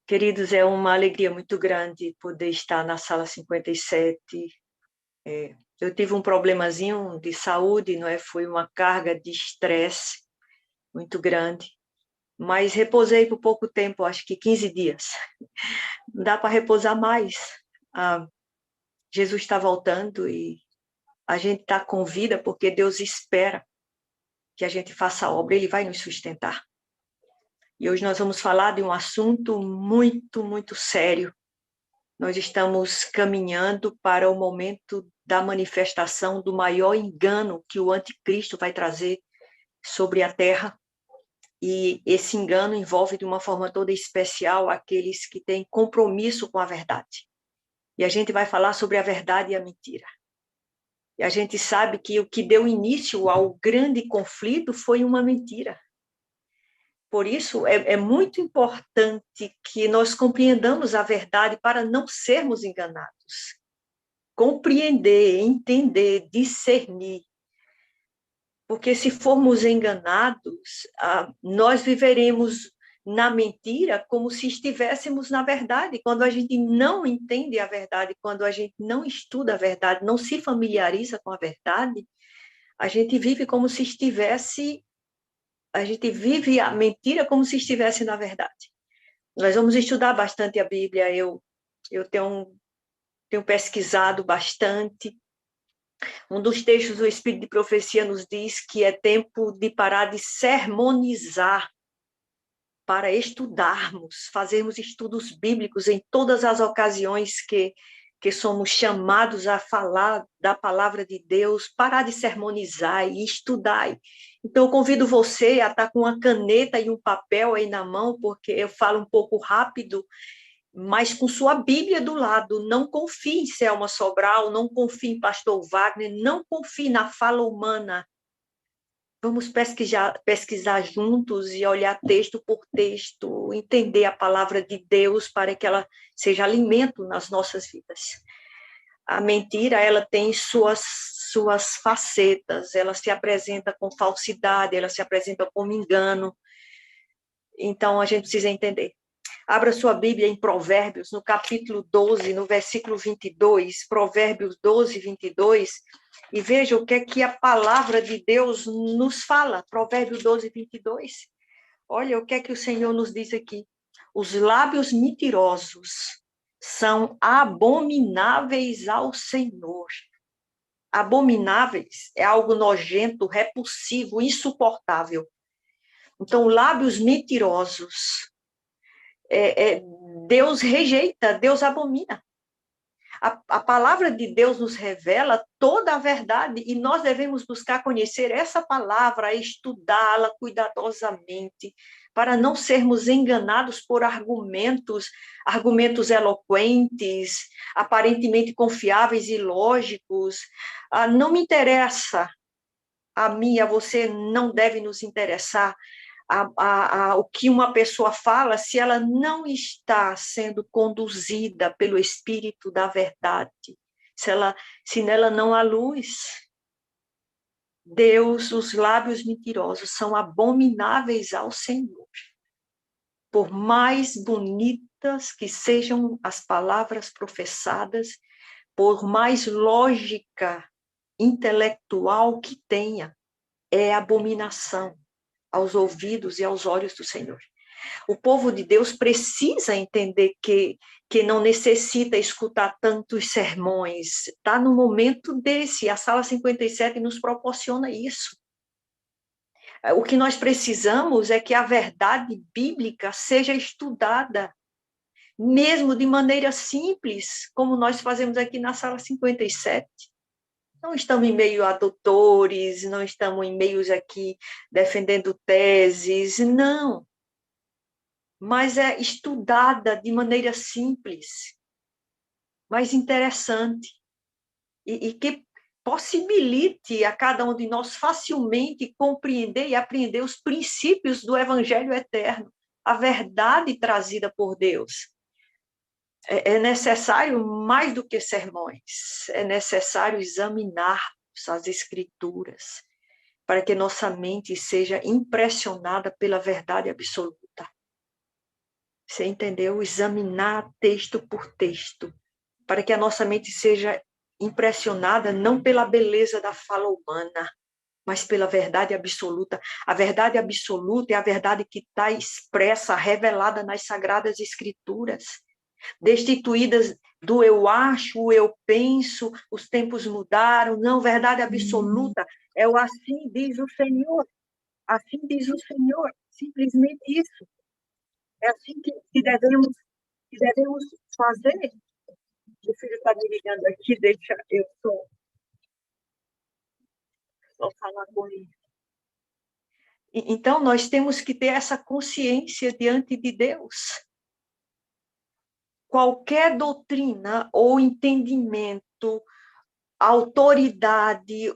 Queridos, é uma alegria muito grande poder estar na sala 57. Eu tive um problemazinho de saúde, não é? Foi uma carga de estresse muito grande, mas repousei por pouco tempo, acho que 15 dias. Não dá para repousar mais. Ah, Jesus está voltando e a gente está com vida porque Deus espera que a gente faça a obra, Ele vai nos sustentar. E hoje nós vamos falar de um assunto muito, muito sério. Nós estamos caminhando para o momento da manifestação do maior engano que o anticristo vai trazer sobre a terra. E esse engano envolve de uma forma toda especial aqueles que têm compromisso com a verdade. E a gente vai falar sobre a verdade e a mentira. E a gente sabe que o que deu início ao grande conflito foi uma mentira. Por isso, é muito importante que nós compreendamos a verdade para não sermos enganados. Compreender, entender, discernir. Porque se formos enganados, nós viveremos na mentira como se estivéssemos na verdade. Quando a gente não entende a verdade, quando a gente não estuda a verdade, não se familiariza com a verdade, a gente vive como se estivesse, a gente vive a mentira como se estivesse na verdade. Nós vamos estudar bastante a Bíblia, eu tenho pesquisado bastante. Um dos textos do Espírito de Profecia nos diz que é tempo de parar de sermonizar para estudarmos, fazermos estudos bíblicos em todas as ocasiões que somos chamados a falar da palavra de Deus, parar de sermonizar e estudar. Então, eu convido você a estar com uma caneta e um papel aí na mão, porque eu falo um pouco rápido, mas com sua Bíblia do lado. Não confie em Selma Sobral, não confie em Pastor Wagner, não confie na fala humana. Vamos pesquisar juntos e olhar texto por texto, entender a palavra de Deus para que ela seja alimento nas nossas vidas. A mentira, ela tem suas facetas, ela se apresenta com falsidade, ela se apresenta como engano. Então, a gente precisa entender. Abra sua Bíblia em Provérbios, no capítulo 12, no versículo 22, Provérbios 12, 22, e veja o que é que a palavra de Deus nos fala. Provérbios 12, 22. Olha o que é que o Senhor nos diz aqui. Os lábios mentirosos são abomináveis ao Senhor. Abomináveis é algo nojento, repulsivo, insuportável. Então, lábios mentirosos, Deus rejeita, Deus abomina. A palavra de Deus nos revela toda a verdade e nós devemos buscar conhecer essa palavra, estudá-la cuidadosamente, para não sermos enganados por argumentos eloquentes, aparentemente confiáveis e lógicos. Não me interessa, a mim, a você, não deve nos interessar o que uma pessoa fala se ela não está sendo conduzida pelo Espírito da verdade, se nela não há luz. Deus, os lábios mentirosos são abomináveis ao Senhor. Por mais bonitas que sejam as palavras professadas, por mais lógica intelectual que tenha, é abominação aos ouvidos e aos olhos do Senhor. O povo de Deus precisa entender que não necessita escutar tantos sermões. Está no momento desse. A Sala 57 nos proporciona isso. O que nós precisamos é que a verdade bíblica seja estudada, mesmo de maneira simples, como nós fazemos aqui na Sala 57. Não estamos em meio a doutores, não estamos em meios aqui defendendo teses, não. Mas é estudada de maneira simples, mas interessante, e que possibilite a cada um de nós facilmente compreender e apreender os princípios do Evangelho eterno, a verdade trazida por Deus. É necessário mais do que sermões, é necessário examinar as Escrituras, para que nossa mente seja impressionada pela verdade absoluta. Você entendeu? Examinar texto por texto, para que a nossa mente seja impressionada não pela beleza da fala humana, mas pela verdade absoluta. A verdade absoluta é a verdade que está expressa, revelada nas Sagradas Escrituras, destituídas do eu acho, o eu penso, os tempos mudaram. Não, verdade absoluta é o assim diz o Senhor. Assim diz o Senhor. Simplesmente isso. É assim que devemos fazer. O filho está me ligando aqui, deixa eu só falar com ele. Então, nós temos que ter essa consciência diante de Deus. Qualquer doutrina ou entendimento, autoridade,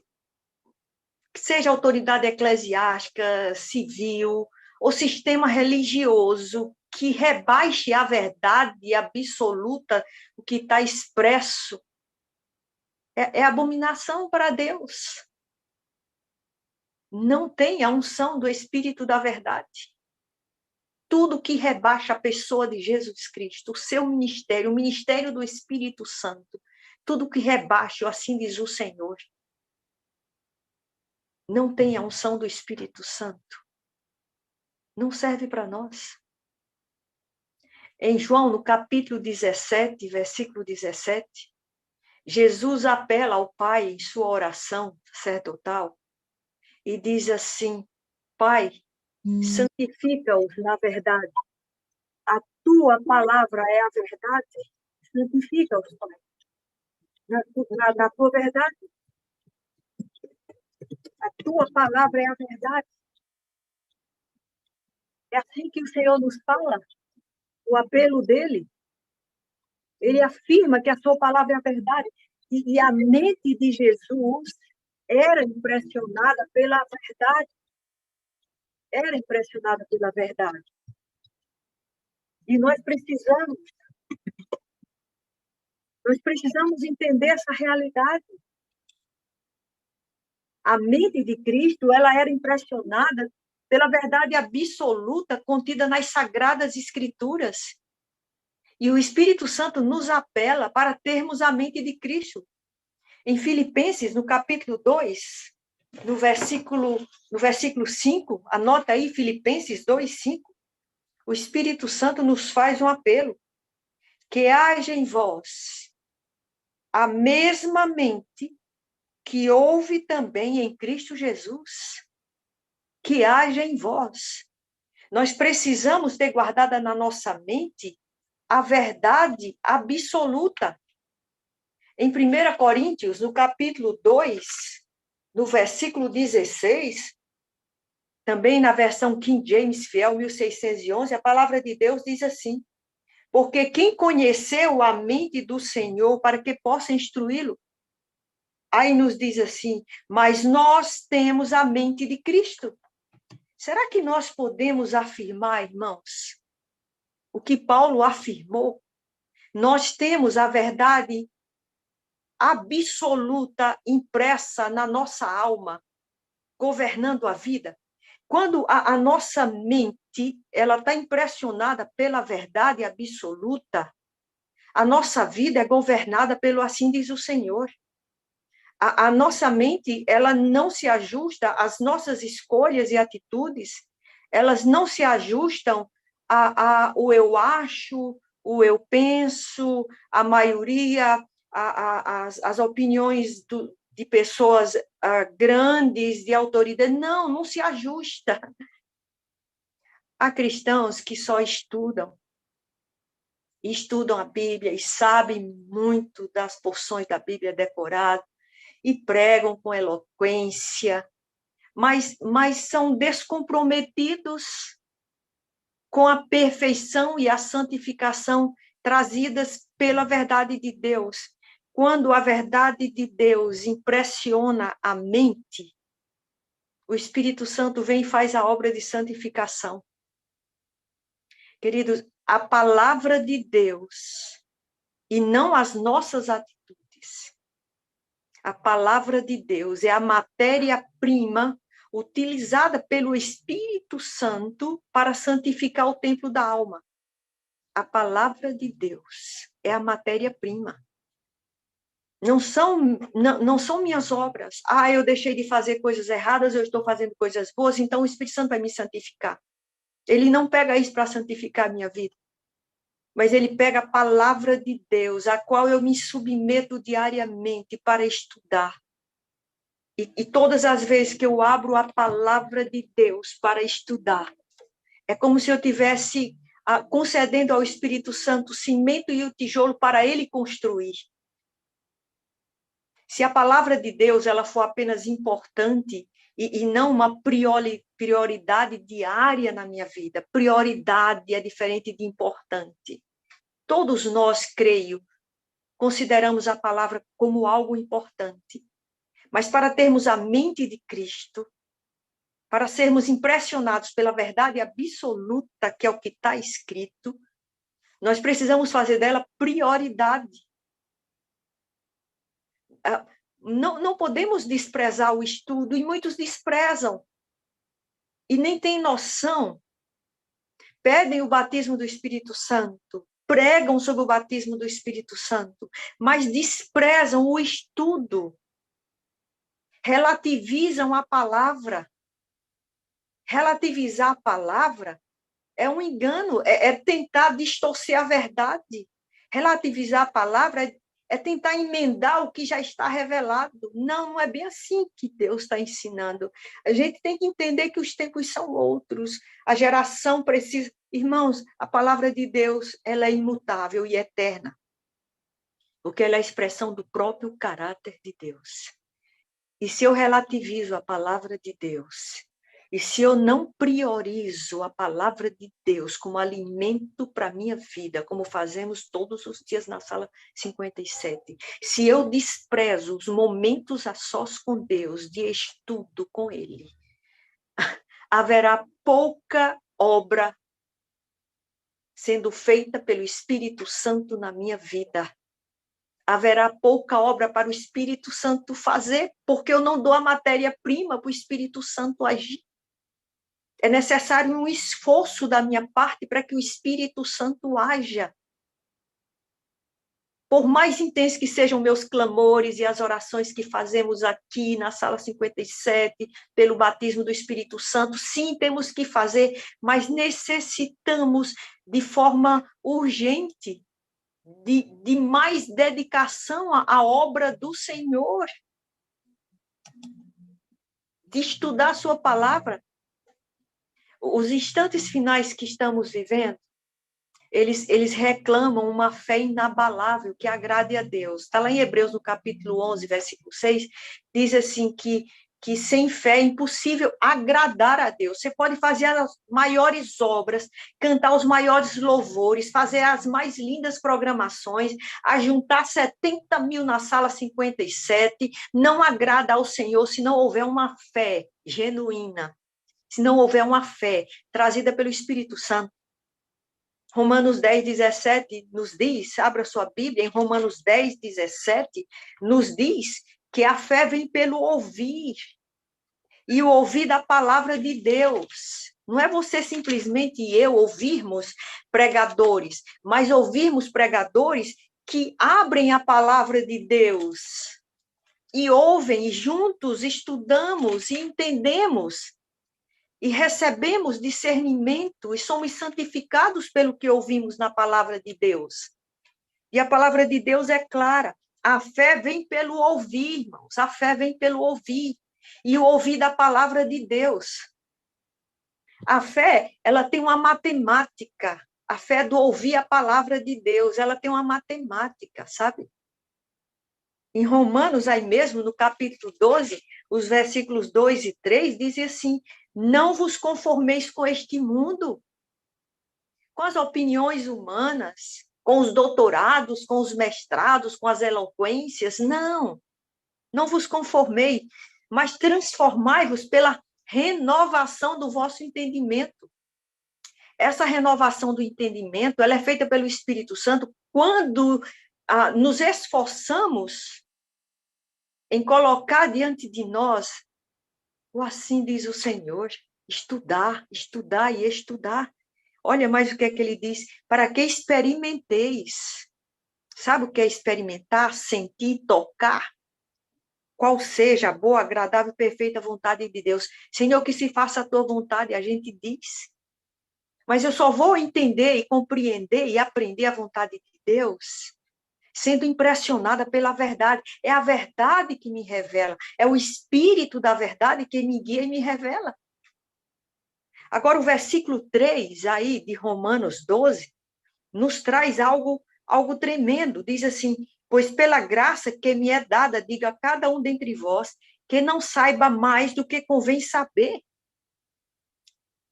seja autoridade eclesiástica, civil, ou sistema religioso, que rebaixe a verdade absoluta, o que está expresso, é abominação para Deus. Não tem a unção do Espírito da verdade. Tudo que rebaixa a pessoa de Jesus Cristo, o seu ministério, o ministério do Espírito Santo, tudo que rebaixa, assim diz o Senhor, não tem a unção do Espírito Santo. Não serve para nós. Em João, no capítulo 17, versículo 17, Jesus apela ao Pai em sua oração sacerdotal e diz assim: Pai, santifica-os na verdade. A tua palavra é a verdade. Santifica-os, Pai. Na tua verdade, a tua palavra é a verdade. É assim que o Senhor nos fala, o apelo dele. Ele afirma que a sua palavra é a verdade. E a mente de Jesus era impressionada pela verdade. Era impressionada pela verdade. E nós precisamos entender essa realidade. A mente de Cristo, ela era impressionada pela verdade absoluta contida nas Sagradas Escrituras. E o Espírito Santo nos apela para termos a mente de Cristo. Em Filipenses, no capítulo 2, no versículo 5, anota aí, Filipenses 2, 5, o Espírito Santo nos faz um apelo. Que haja em vós a mesma mente que houve também em Cristo Jesus. Que haja em vós. Nós precisamos ter guardada na nossa mente a verdade absoluta. Em 1 Coríntios, no capítulo 2, no versículo 16, também na versão King James Fiel, 1611, a palavra de Deus diz assim: porque quem conheceu a mente do Senhor para que possa instruí-lo? Aí nos diz assim: mas nós temos a mente de Cristo. Será que nós podemos afirmar, irmãos, o que Paulo afirmou? Nós temos a verdade absoluta impressa na nossa alma, governando a vida. Quando a nossa mente ela está impressionada pela verdade absoluta, a nossa vida é governada pelo assim diz o Senhor. A nossa mente ela não se ajusta às nossas escolhas e atitudes, elas não se ajustam o eu acho, o eu penso, a maioria, as opiniões de pessoas grandes, de autoridade. Não se ajusta. Há cristãos que só estudam a Bíblia e sabem muito das porções da Bíblia decoradas e pregam com eloquência, mas são descomprometidos com a perfeição e a santificação trazidas pela verdade de Deus. Quando a verdade de Deus impressiona a mente, o Espírito Santo vem e faz a obra de santificação. Queridos, a palavra de Deus e não as nossas atitudes. A palavra de Deus é a matéria-prima utilizada pelo Espírito Santo para santificar o templo da alma. A palavra de Deus é a matéria-prima. Não são minhas obras. Eu deixei de fazer coisas erradas, eu estou fazendo coisas boas, então o Espírito Santo vai me santificar. Ele não pega isso para santificar a minha vida, mas ele pega a palavra de Deus, a qual eu me submeto diariamente para estudar. E todas as vezes que eu abro a palavra de Deus para estudar, é como se eu tivesse concedendo ao Espírito Santo o cimento e o tijolo para ele construir. Se a palavra de Deus ela for apenas importante e não uma prioridade diária na minha vida, prioridade é diferente de importante. Todos nós, creio, consideramos a palavra como algo importante. Mas para termos a mente de Cristo, para sermos impressionados pela verdade absoluta, que é o que está escrito, nós precisamos fazer dela prioridade. Não podemos desprezar o estudo, e muitos desprezam. E nem têm noção. Pedem o batismo do Espírito Santo, pregam sobre o batismo do Espírito Santo, mas desprezam o estudo. Relativizam a palavra. Relativizar a palavra é um engano, é tentar distorcer a verdade. Relativizar a palavra é tentar emendar o que já está revelado. Não é bem assim que Deus está ensinando. A gente tem que entender que os tempos são outros. A geração precisa... Irmãos, a palavra de Deus ela é imutável e eterna, porque ela é a expressão do próprio caráter de Deus. E se eu relativizo a palavra de Deus, e se eu não priorizo a palavra de Deus como alimento para a minha vida, como fazemos todos os dias na sala 57, se eu desprezo os momentos a sós com Deus, de estudo com Ele, haverá pouca obra sendo feita pelo Espírito Santo na minha vida. Haverá pouca obra para o Espírito Santo fazer, porque eu não dou a matéria-prima para o Espírito Santo agir. É necessário um esforço da minha parte para que o Espírito Santo haja. Por mais intensos que sejam meus clamores e as orações que fazemos aqui na sala 57, pelo batismo do Espírito Santo, sim, temos que fazer, mas necessitamos de forma urgente de mais dedicação à obra do Senhor, de estudar a sua palavra. Os instantes finais que estamos vivendo, eles reclamam uma fé inabalável que agrade a Deus. Está lá em Hebreus, no capítulo 11, versículo 6, diz assim que sem fé é impossível agradar a Deus. Você pode fazer as maiores obras, cantar os maiores louvores, fazer as mais lindas programações, ajuntar 70 mil na sala 57, não agrada ao Senhor se não houver uma fé genuína, se não houver uma fé trazida pelo Espírito Santo. Romanos 10, 17 nos diz, abra sua Bíblia, em Romanos 10, 17, nos diz que a fé vem pelo ouvir, e o ouvir da palavra de Deus. Não é você simplesmente e eu ouvirmos pregadores, mas ouvirmos pregadores que abrem a palavra de Deus e ouvem, e juntos estudamos e entendemos. E recebemos discernimento e somos santificados pelo que ouvimos na palavra de Deus. E a palavra de Deus é clara. A fé vem pelo ouvir, irmãos. A fé vem pelo ouvir. E o ouvir da palavra de Deus. A fé, ela tem uma matemática. A fé do ouvir a palavra de Deus, ela tem uma matemática, sabe? Em Romanos, aí mesmo, no capítulo 12, os versículos 2 e 3, dizem assim: não vos conformeis com este mundo, com as opiniões humanas, com os doutorados, com os mestrados, com as eloquências. Não vos conformei, mas transformai-vos pela renovação do vosso entendimento. Essa renovação do entendimento, ela é feita pelo Espírito Santo quando nos esforçamos em colocar diante de nós o assim diz o Senhor, estudar, estudar e estudar. Olha mais o que é que ele diz, para que experimenteis. Sabe o que é experimentar, sentir, tocar? Qual seja a boa, agradável, perfeita vontade de Deus. Senhor, que se faça a tua vontade, a gente diz. Mas eu só vou entender e compreender e aprender a vontade de Deus sendo impressionada pela verdade. É a verdade que me revela. É o Espírito da verdade que me guia e me revela. Agora, o versículo 3 aí de Romanos 12 nos traz algo tremendo. Diz assim, pois pela graça que me é dada, diga a cada um dentre vós, que não saiba mais do que convém saber.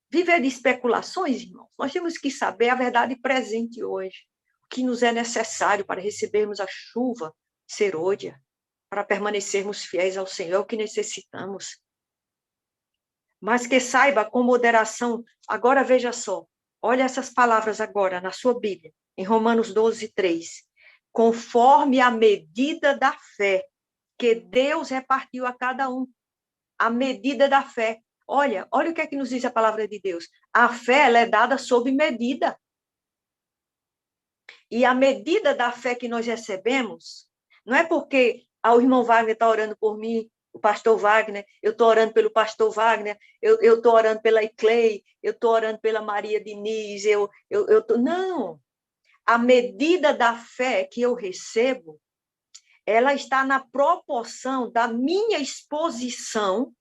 Viver de especulações, irmãos, nós temos que saber a verdade presente hoje, o que nos é necessário para recebermos a chuva serôdia, para permanecermos fiéis ao Senhor, é o que necessitamos. Mas que saiba com moderação. Agora veja só, olha essas palavras agora na sua Bíblia, em Romanos 12, 3. Conforme a medida da fé que Deus repartiu a cada um. A medida da fé. Olha o que é que nos diz a palavra de Deus. A fé, ela é dada sob medida. E a medida da fé que nós recebemos, não é porque o irmão Wagner está orando por mim, o pastor Wagner, eu estou orando pelo pastor Wagner, eu estou orando pela Iclei, eu estou orando pela Maria Diniz, não. A medida da fé que eu recebo, ela está na proporção da minha exposição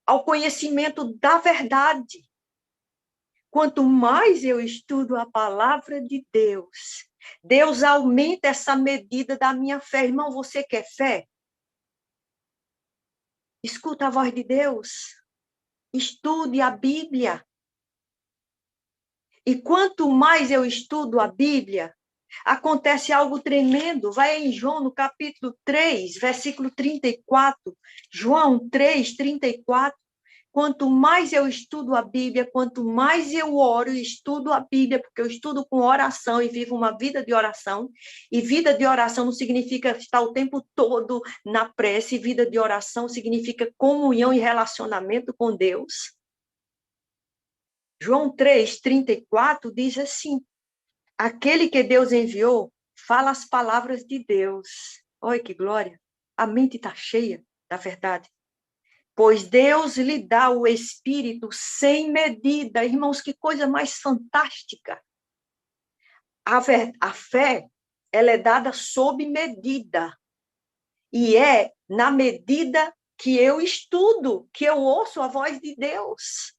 ao conhecimento da verdade. Quanto mais eu estudo a palavra de Deus, Deus aumenta essa medida da minha fé. Irmão, você quer fé? Escuta a voz de Deus. Estude a Bíblia. E quanto mais eu estudo a Bíblia, acontece algo tremendo. Vai em João, no capítulo 3, versículo 34. João 3, 34. Quanto mais eu estudo a Bíblia, quanto mais eu oro e estudo a Bíblia, porque eu estudo com oração e vivo uma vida de oração, e vida de oração não significa estar o tempo todo na prece, vida de oração significa comunhão e relacionamento com Deus. João 3, 34 diz assim, aquele que Deus enviou fala as palavras de Deus. Olha que glória, a mente está cheia da verdade. Pois Deus lhe dá o Espírito sem medida. Irmãos, que coisa mais fantástica. A fé, ela é dada sob medida. E é na medida que eu estudo, que eu ouço a voz de Deus.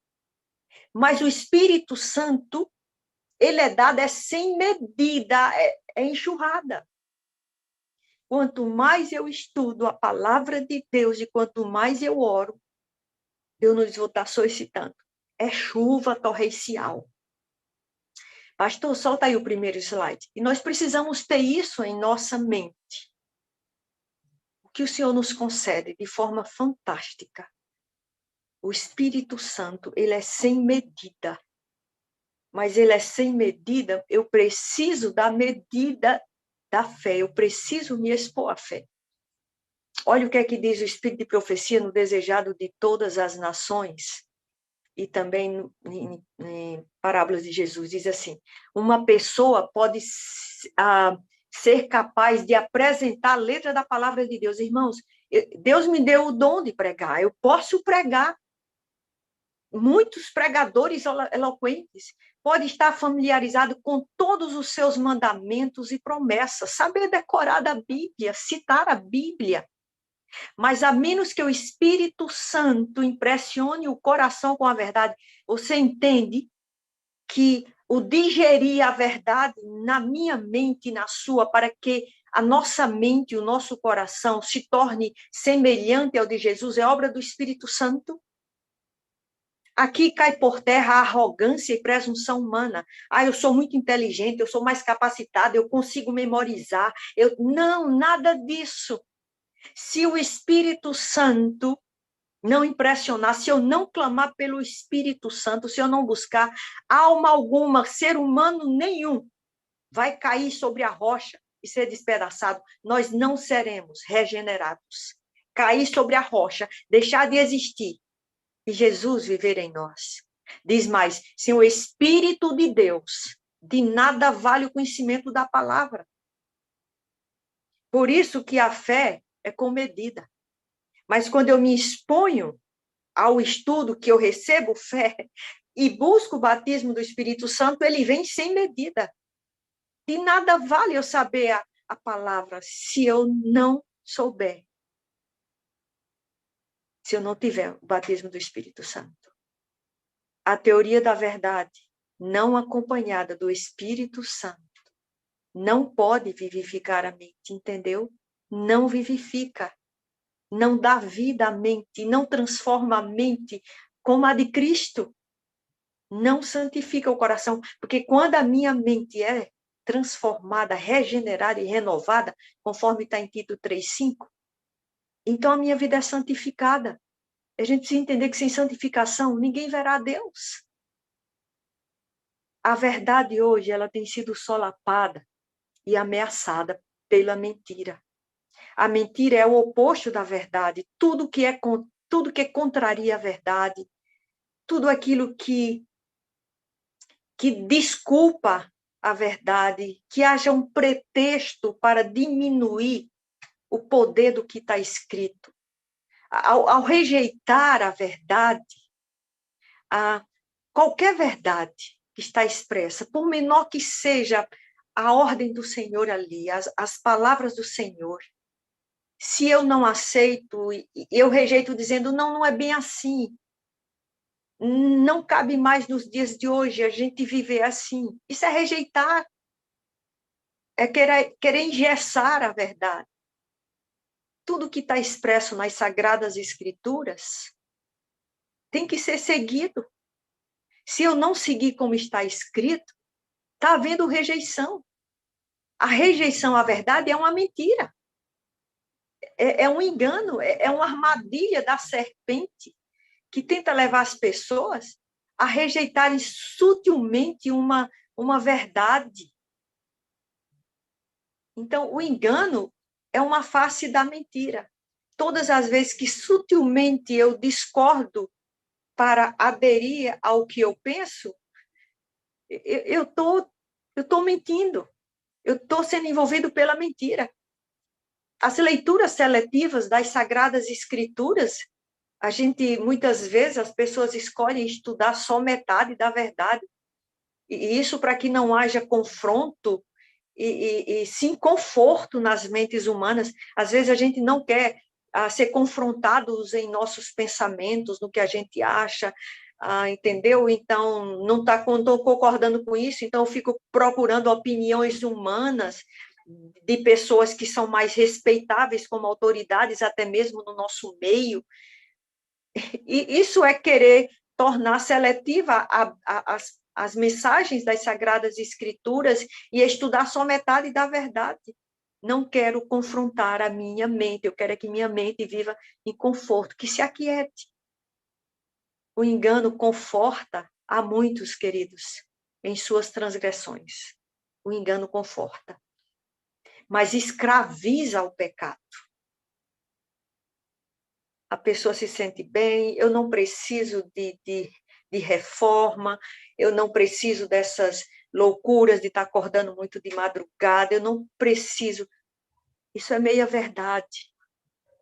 Mas o Espírito Santo, ele é dado sem medida, é enxurrada. Quanto mais eu estudo a palavra de Deus e quanto mais eu oro, Deus nos está solicitando. É chuva torrencial. Pastor, solta aí o primeiro slide. E nós precisamos ter isso em nossa mente. O que o Senhor nos concede de forma fantástica. O Espírito Santo, ele é sem medida. Mas ele é sem medida, eu preciso da medida da fé. Eu preciso me expor à fé. Olha o que é que diz o Espírito de Profecia no Desejado de Todas as Nações. E também em Parábolas de Jesus, diz assim, uma pessoa pode ser capaz de apresentar a letra da palavra de Deus. Irmãos, Deus me deu o dom de pregar, eu posso pregar. Muitos pregadores eloquentes podem estar familiarizados com todos os seus mandamentos e promessas, saber decorar a Bíblia, citar a Bíblia. Mas a menos que o Espírito Santo impressione o coração com a verdade, você entende que o digerir a verdade na minha mente e na sua, para que a nossa mente e o nosso coração se torne semelhante ao de Jesus, é obra do Espírito Santo? Aqui cai por terra a arrogância e presunção humana. Eu sou muito inteligente, eu sou mais capacitada, eu consigo memorizar. Não, nada disso. Se o Espírito Santo não impressionar, se eu não clamar pelo Espírito Santo, se eu não buscar, alma alguma, ser humano nenhum, vai cair sobre a rocha e ser despedaçado. Nós não seremos regenerados. Cair sobre a rocha, deixar de existir, e Jesus viver em nós. Diz mais, sem o Espírito de Deus, de nada vale o conhecimento da palavra. Por isso que a fé é com medida. Mas quando eu me exponho ao estudo, que eu recebo fé e busco o batismo do Espírito Santo, ele vem sem medida. De nada vale eu saber a palavra se eu não souber. Se eu não tiver o batismo do Espírito Santo. A teoria da verdade, não acompanhada do Espírito Santo, não pode vivificar a mente, entendeu? Não vivifica. Não dá vida à mente, não transforma a mente como a de Cristo. Não santifica o coração, porque quando a minha mente é transformada, regenerada e renovada, conforme está em Tito 3,5, então a minha vida é santificada. A gente precisa entender que sem santificação ninguém verá a Deus. A verdade hoje ela tem sido solapada e ameaçada pela mentira. A mentira é o oposto da verdade. Tudo que contraria a verdade, tudo aquilo que desculpa a verdade, que haja um pretexto para diminuir o poder do que está escrito. Ao rejeitar a verdade, qualquer verdade que está expressa, por menor que seja a ordem do Senhor ali, as palavras do Senhor, se eu não aceito, eu rejeito dizendo, não é bem assim. Não cabe mais nos dias de hoje a gente viver assim. Isso é rejeitar. É querer engessar a verdade. Tudo que está expresso nas Sagradas Escrituras tem que ser seguido. Se eu não seguir como está escrito, está havendo rejeição. A rejeição à verdade é uma mentira. É um engano, é uma armadilha da serpente que tenta levar as pessoas a rejeitarem sutilmente uma verdade. Então, o engano é uma face da mentira. Todas as vezes que sutilmente eu discordo para aderir ao que eu penso, eu tô mentindo. Eu estou sendo envolvido pela mentira. As leituras seletivas das Sagradas Escrituras, muitas vezes, as pessoas escolhem estudar só metade da verdade. E isso para que não haja confronto e sim conforto nas mentes humanas. Às vezes a gente não quer ser confrontados em nossos pensamentos, no que a gente acha, entendeu? Então, não estou concordando com isso, então eu fico procurando opiniões humanas de pessoas que são mais respeitáveis como autoridades, até mesmo no nosso meio. E isso é querer tornar seletiva as mensagens das Sagradas Escrituras e estudar só metade da verdade. Não quero confrontar a minha mente, eu quero que minha mente viva em conforto, que se aquiete. O engano conforta a muitos, queridos, em suas transgressões. O engano conforta, mas escraviza o pecado. A pessoa se sente bem, eu não preciso de reforma, eu não preciso dessas loucuras de estar acordando muito de madrugada, eu não preciso. Isso é meia verdade.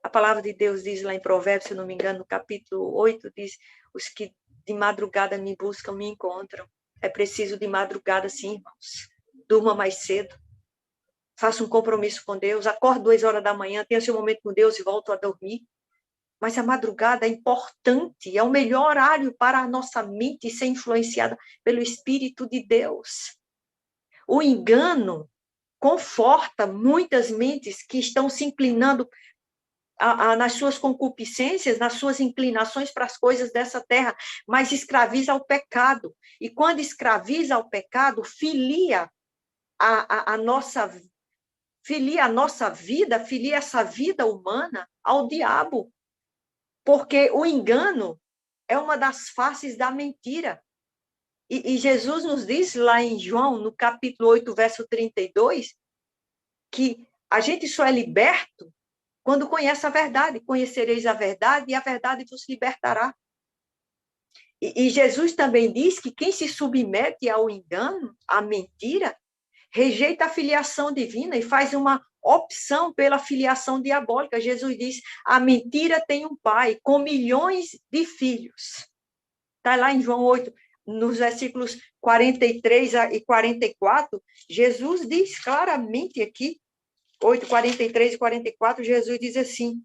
A palavra de Deus diz lá em Provérbios, se eu não me engano, no capítulo 8, diz, os que de madrugada me buscam, me encontram. É preciso de madrugada, sim, irmãos. Durma mais cedo. Faça um compromisso com Deus. Acorde 2 horas da manhã, tenha seu momento com Deus e volto a dormir. Mas a madrugada é importante, é o melhor horário para a nossa mente ser influenciada pelo Espírito de Deus. O engano conforta muitas mentes que estão se inclinando nas suas concupiscências, nas suas inclinações para as coisas dessa terra, mas escraviza ao pecado. E quando escraviza ao pecado, filia a nossa vida, filia essa vida humana ao diabo. Porque o engano é uma das faces da mentira. E Jesus nos diz lá em João, no capítulo 8, verso 32, que a gente só é liberto quando conhece a verdade. Conhecereis a verdade e a verdade vos libertará. E Jesus também diz que quem se submete ao engano, à mentira, rejeita a filiação divina e faz uma opção pela filiação diabólica. Jesus diz: a mentira tem um pai com milhões de filhos. Está lá em João 8, nos versículos 43 e 44, Jesus diz claramente aqui, 8, 43 e 44, Jesus diz assim: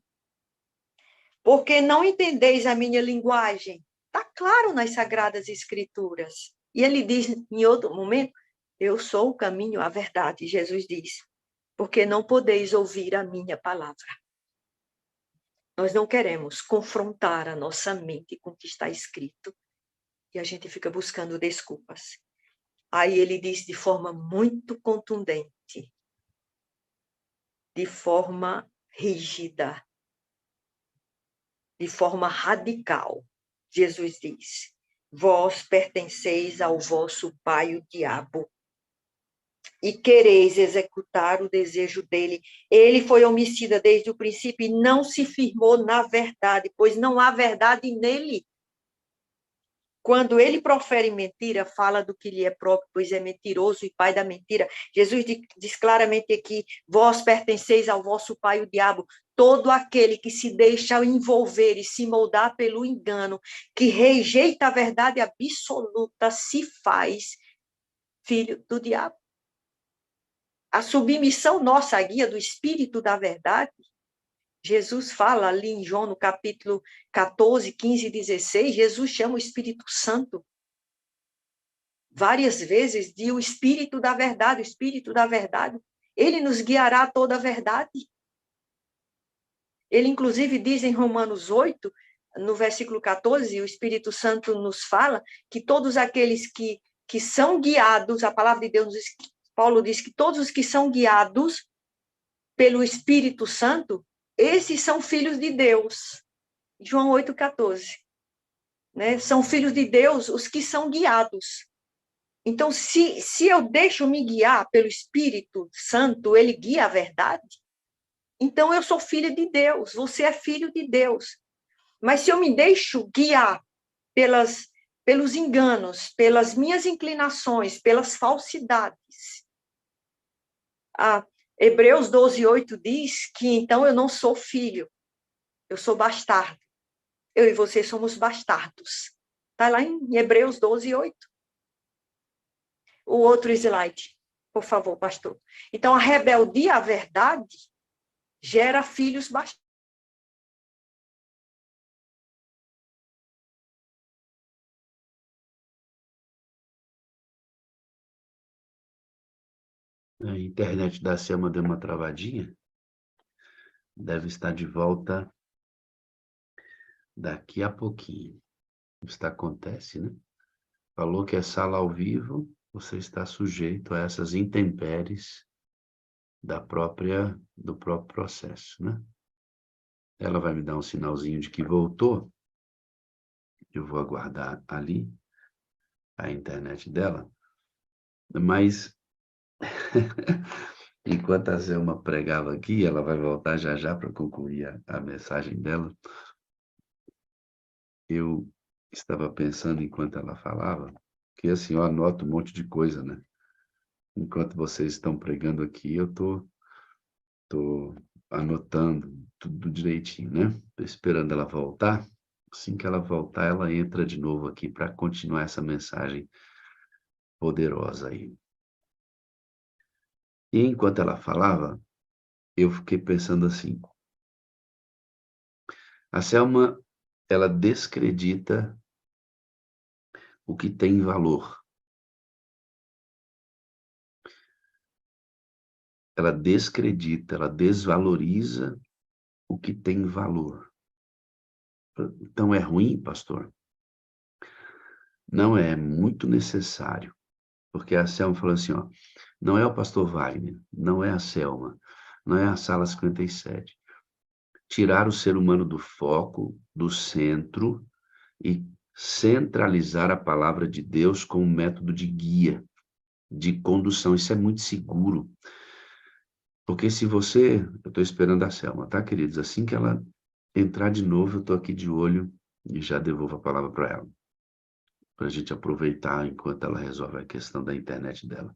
porque não entendeis a minha linguagem. Está claro nas Sagradas Escrituras. E ele diz em outro momento: eu sou o caminho, a verdade. Jesus diz: porque não podeis ouvir a minha palavra. Nós não queremos confrontar a nossa mente com o que está escrito. E a gente fica buscando desculpas. Aí ele diz de forma muito contundente, de forma rígida, de forma radical. Jesus diz: vós pertenceis ao vosso pai, o diabo, e quereis executar o desejo dele. Ele foi homicida desde o princípio e não se firmou na verdade, pois não há verdade nele. Quando ele profere mentira, fala do que lhe é próprio, pois é mentiroso e pai da mentira. Jesus diz claramente aqui: vós pertenceis ao vosso pai, o diabo. Todo aquele que se deixa envolver e se moldar pelo engano, que rejeita a verdade absoluta, se faz filho do diabo. A submissão nossa à guia do Espírito da verdade, Jesus fala ali em João, no capítulo 14, 15 e 16, Jesus chama o Espírito Santo várias vezes de o Espírito da verdade, o Espírito da verdade. Ele nos guiará a toda a verdade. Ele, inclusive, diz em Romanos 8, no versículo 14, o Espírito Santo nos fala que todos aqueles que são guiados, a palavra de Deus diz, Paulo diz que todos os que são guiados pelo Espírito Santo, esses são filhos de Deus. João 8,14. Né? São filhos de Deus os que são guiados. Então, se eu deixo me guiar pelo Espírito Santo, ele guia a verdade, então eu sou filha de Deus, você é filho de Deus. Mas se eu me deixo guiar pelos enganos, pelas minhas inclinações, pelas falsidades, Hebreus 12:8 diz que então eu não sou filho, eu sou bastardo. Eu e você somos bastardos. Está lá em Hebreus 12:8. O outro slide, por favor, pastor. Então, a rebeldia à verdade gera filhos bastardos. A internet da Selma deu uma travadinha. Deve estar de volta daqui a pouquinho. Isso acontece, né? Falou que é sala ao vivo, você está sujeito a essas intempéries do próprio processo, né? Ela vai me dar um sinalzinho de que voltou. Eu vou aguardar ali a internet dela. Mas, enquanto a Selma pregava aqui, ela vai voltar já já para concluir a mensagem dela. Eu estava pensando enquanto ela falava, que assim, eu anoto um monte de coisa, né? Enquanto vocês estão pregando aqui, eu tô anotando tudo direitinho, né? Tô esperando ela voltar. Assim que ela voltar, ela entra de novo aqui para continuar essa mensagem poderosa aí. E enquanto ela falava, eu fiquei pensando assim, a Selma, ela descredita o que tem valor. Ela descredita, ela desvaloriza o que tem valor. Então é ruim, pastor? Não é muito necessário. Porque a Selma falou assim, ó, não é o pastor Wagner, não é a Selma, não é a sala 57. Tirar o ser humano do foco, do centro e centralizar a palavra de Deus como método de guia, de condução. Isso é muito seguro. Porque se você... Eu estou esperando a Selma, tá, queridos? Assim que ela entrar de novo, eu estou aqui de olho e já devolvo a palavra para ela. para a gente aproveitar enquanto ela resolve a questão da internet dela.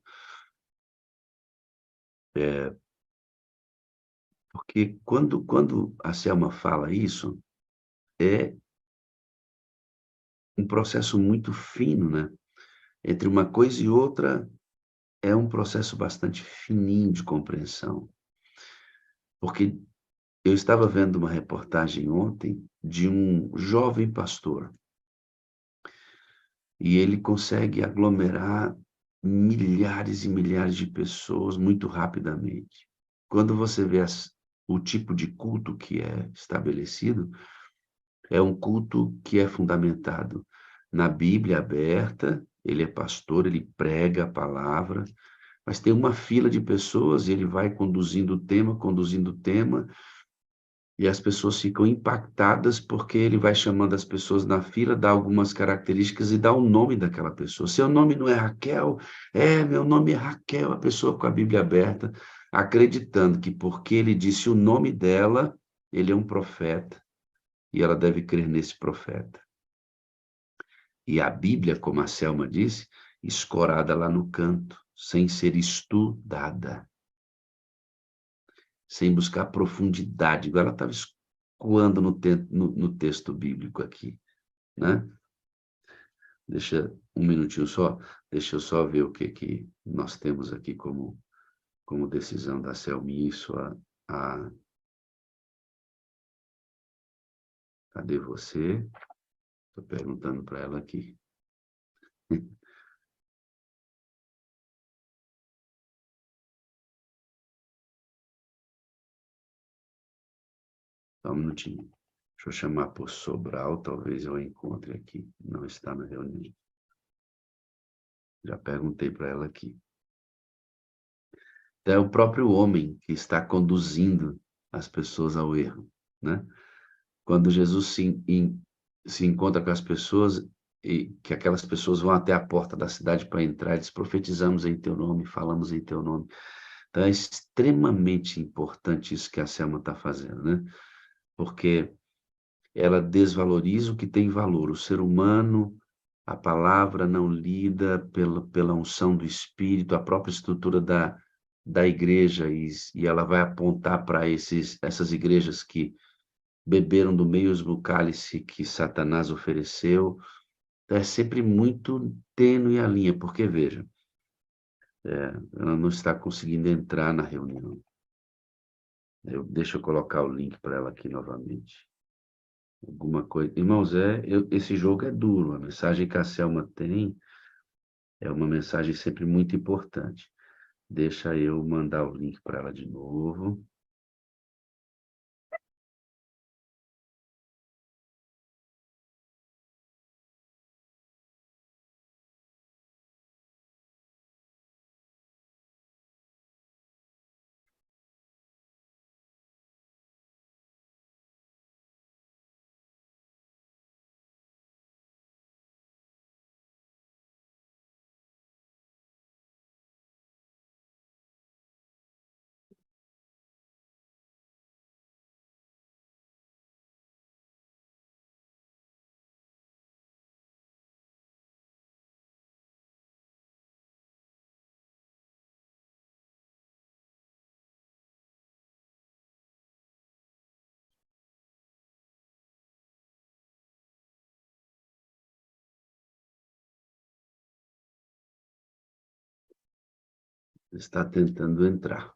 Porque quando a Selma fala isso, é um processo muito fino, né? Entre uma coisa e outra, é um processo bastante fininho de compreensão. Porque eu estava vendo uma reportagem ontem de um jovem pastor, e ele consegue aglomerar milhares e milhares de pessoas muito rapidamente. Quando você vê o tipo de culto que é estabelecido, é um culto que é fundamentado na Bíblia aberta, ele é pastor, ele prega a palavra, mas tem uma fila de pessoas e ele vai conduzindo o tema, e as pessoas ficam impactadas porque ele vai chamando as pessoas na fila, dá algumas características e dá o nome daquela pessoa. Seu nome não é Raquel? É, meu nome é Raquel. A pessoa com a Bíblia aberta, acreditando que porque ele disse o nome dela, ele é um profeta e ela deve crer nesse profeta. E a Bíblia, como a Selma disse, escorada lá no canto, sem ser estudada, sem buscar profundidade. Agora ela estava escoando no texto bíblico aqui, né? Deixa um minutinho só, deixa eu só ver o que nós temos aqui como decisão da Selmi, isso a cadê você? Estou perguntando para ela aqui. Só um minutinho. Deixa eu chamar por Sobral, talvez eu a encontre aqui. Não está na reunião. Já perguntei para ela aqui. Então, é o próprio homem que está conduzindo as pessoas ao erro, né? Quando Jesus se encontra com as pessoas e que aquelas pessoas vão até a porta da cidade para entrar, eles profetizamos em teu nome, falamos em teu nome. Então, é extremamente importante isso que a Selma está fazendo, né? Porque ela desvaloriza o que tem valor. O ser humano, a palavra não lida pela unção do Espírito, a própria estrutura da igreja, e ela vai apontar para essas igrejas que beberam do mesmo cálice que Satanás ofereceu. É sempre muito tênue a linha, porque, veja, ela não está conseguindo entrar na reunião. Deixa eu colocar o link para ela aqui novamente. Alguma coisa. Irmãos, esse jogo é duro. A mensagem que a Selma tem é uma mensagem sempre muito importante. Deixa eu mandar o link para ela de novo. Está tentando entrar.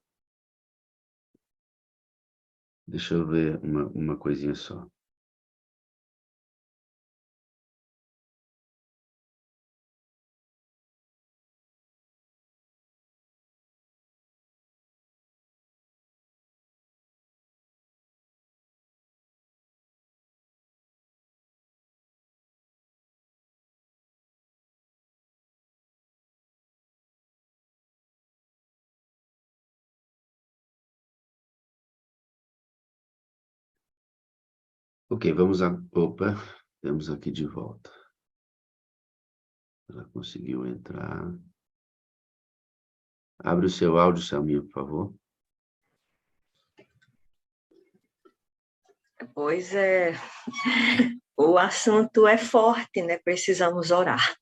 Deixa eu ver uma coisinha só. Ok, vamos a... Opa, temos aqui de volta. Ela conseguiu entrar. Abre o seu áudio, Selminha, por favor. Pois é, O assunto é forte, né? Precisamos orar.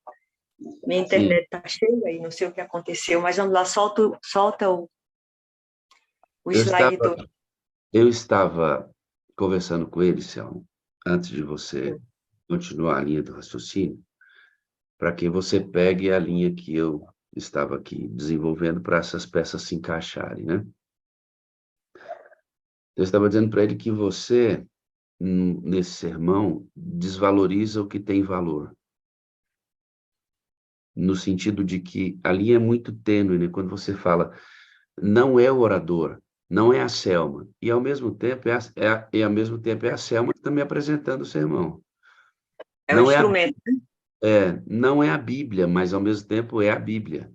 Minha Sim, internet está cheia e não sei o que aconteceu, mas vamos lá, solta o eu slide estava, 2. eu estava conversando com ele, Selma, antes de você continuar a linha do raciocínio, para que você pegue a linha que eu estava aqui desenvolvendo para essas peças se encaixarem, né? Eu estava dizendo para ele que você, nesse sermão, desvaloriza o que tem valor, no sentido de que a linha é muito tênue, né? Quando você fala, não é o orador, não é a Selma, e ao mesmo tempo é a Selma que está me apresentando o sermão. É o Não é a, instrumento. não é a Bíblia, mas ao mesmo tempo é a Bíblia,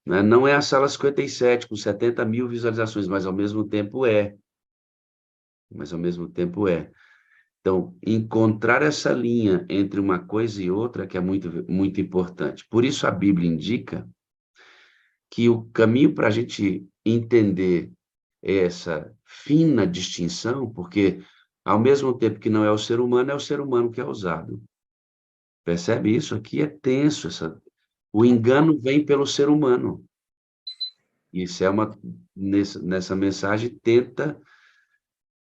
né? Não é a Sala 57 com 70 mil visualizações, mas ao mesmo tempo é. Mas ao mesmo tempo é. Então, encontrar essa linha entre uma coisa e outra que é muito, muito importante. Por isso a Bíblia indica que o caminho para a gente entender essa fina distinção, porque ao mesmo tempo que não é o ser humano que é usado. Percebe isso? Aqui é tenso, o engano vem pelo ser humano. E Selma, nessa mensagem, tenta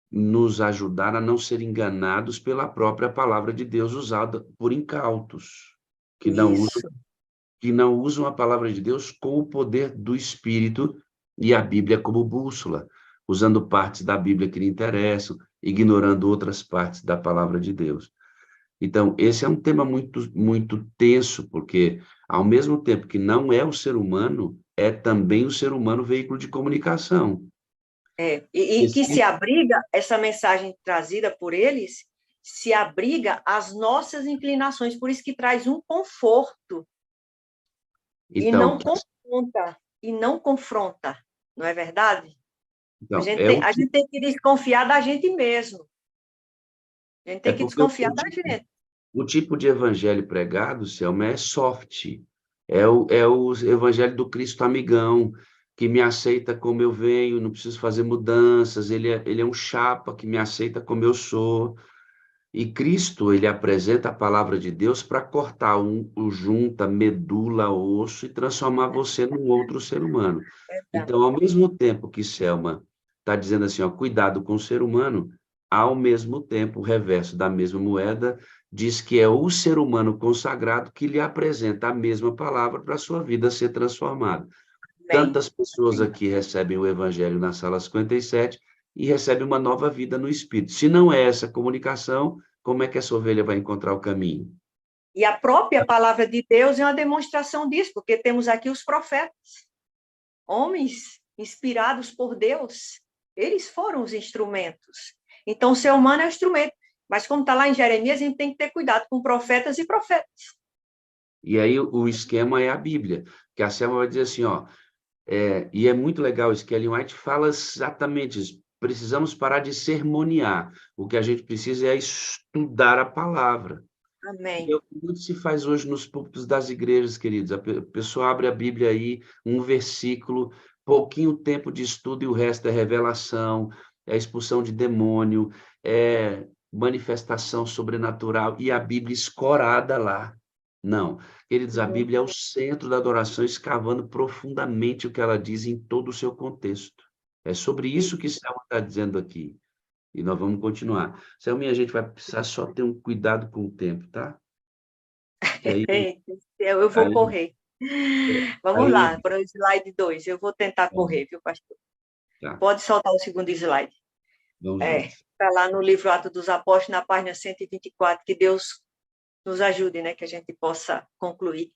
nos ajudar a não ser enganados pela própria palavra de Deus usada por incautos, que não usam, Isso, que não usam a palavra de Deus com o poder do Espírito e a Bíblia como bússola, usando partes da Bíblia que lhe interessam, ignorando outras partes da palavra de Deus. Então, esse é um tema muito, muito tenso, porque, ao mesmo tempo que não é o ser humano, é também o ser humano veículo de comunicação. E que se abriga, essa mensagem trazida por eles, se abriga às nossas inclinações, por isso que traz um conforto, e Então, não confronta, não é verdade? A então gente é, tem, a gente tem que desconfiar da gente mesmo, a gente é tem que porque desconfiar da gente. o tipo de evangelho pregado, Selma, é soft. É o evangelho do Cristo amigão, que me aceita como eu venho, não preciso fazer mudanças. Ele é um chapa que me aceita como eu sou. E Cristo, ele apresenta a palavra de Deus para cortar o junta, medula, osso e transformar você num outro ser humano. Então, Então, ao mesmo tempo que Selma está dizendo assim, ó, cuidado com o ser humano, ao mesmo tempo, o reverso da mesma moeda diz que é o ser humano consagrado que lhe apresenta a mesma palavra para a sua vida ser transformada. amém. Tantas pessoas aqui recebem o Evangelho na sala 57 e recebem uma nova vida no Espírito. Se não é essa comunicação, como é que essa ovelha vai encontrar o caminho? E a própria palavra de Deus é uma demonstração disso, porque temos aqui os profetas, homens inspirados por Deus, eles foram os instrumentos. Então, o ser humano é o instrumento. Mas, como está lá em Jeremias, a gente tem que ter cuidado com profetas e profetas. E aí o esquema é a Bíblia, que a Selma vai dizer assim, ó, e é muito legal isso, que Ellen White fala exatamente isso. Precisamos parar de sermonear. O que a gente precisa é estudar a palavra. E é Amém. o que muito se faz hoje nos púlpitos das igrejas, queridos. A pessoa abre a Bíblia aí, um versículo, pouquinho tempo de estudo e o resto é revelação, é expulsão de demônio, é manifestação sobrenatural e a Bíblia escorada lá. Não, queridos, a Bíblia é o centro da adoração, escavando profundamente o que ela diz em todo o seu contexto. É sobre isso que Selma está dizendo aqui. E nós vamos continuar. Selminha, a gente vai precisar só ter um cuidado com o tempo, tá? Que Eu vou aí, correr. a Vamos linha. lá, para o slide 2. Eu vou tentar correr, viu, pastor? Tá, Pode soltar o segundo slide. vamos juntos. Está lá no livro Atos dos Apóstolos, na página 124, que Deus nos ajude, né, que a gente possa concluir.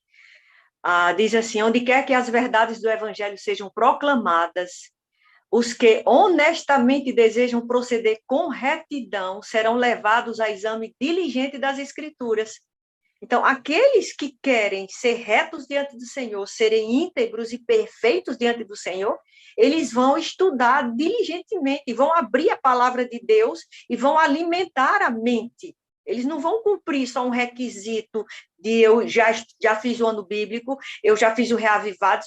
Diz assim, onde quer que as verdades do Evangelho sejam proclamadas, os que honestamente desejam proceder com retidão serão levados a exame diligente das Escrituras. Então, aqueles que querem ser retos diante do Senhor, serem íntegros e perfeitos diante do Senhor, eles vão estudar diligentemente, vão abrir a palavra de Deus e vão alimentar a mente. Eles não vão cumprir só um requisito de eu já fiz o ano bíblico, eu já fiz o Reavivados.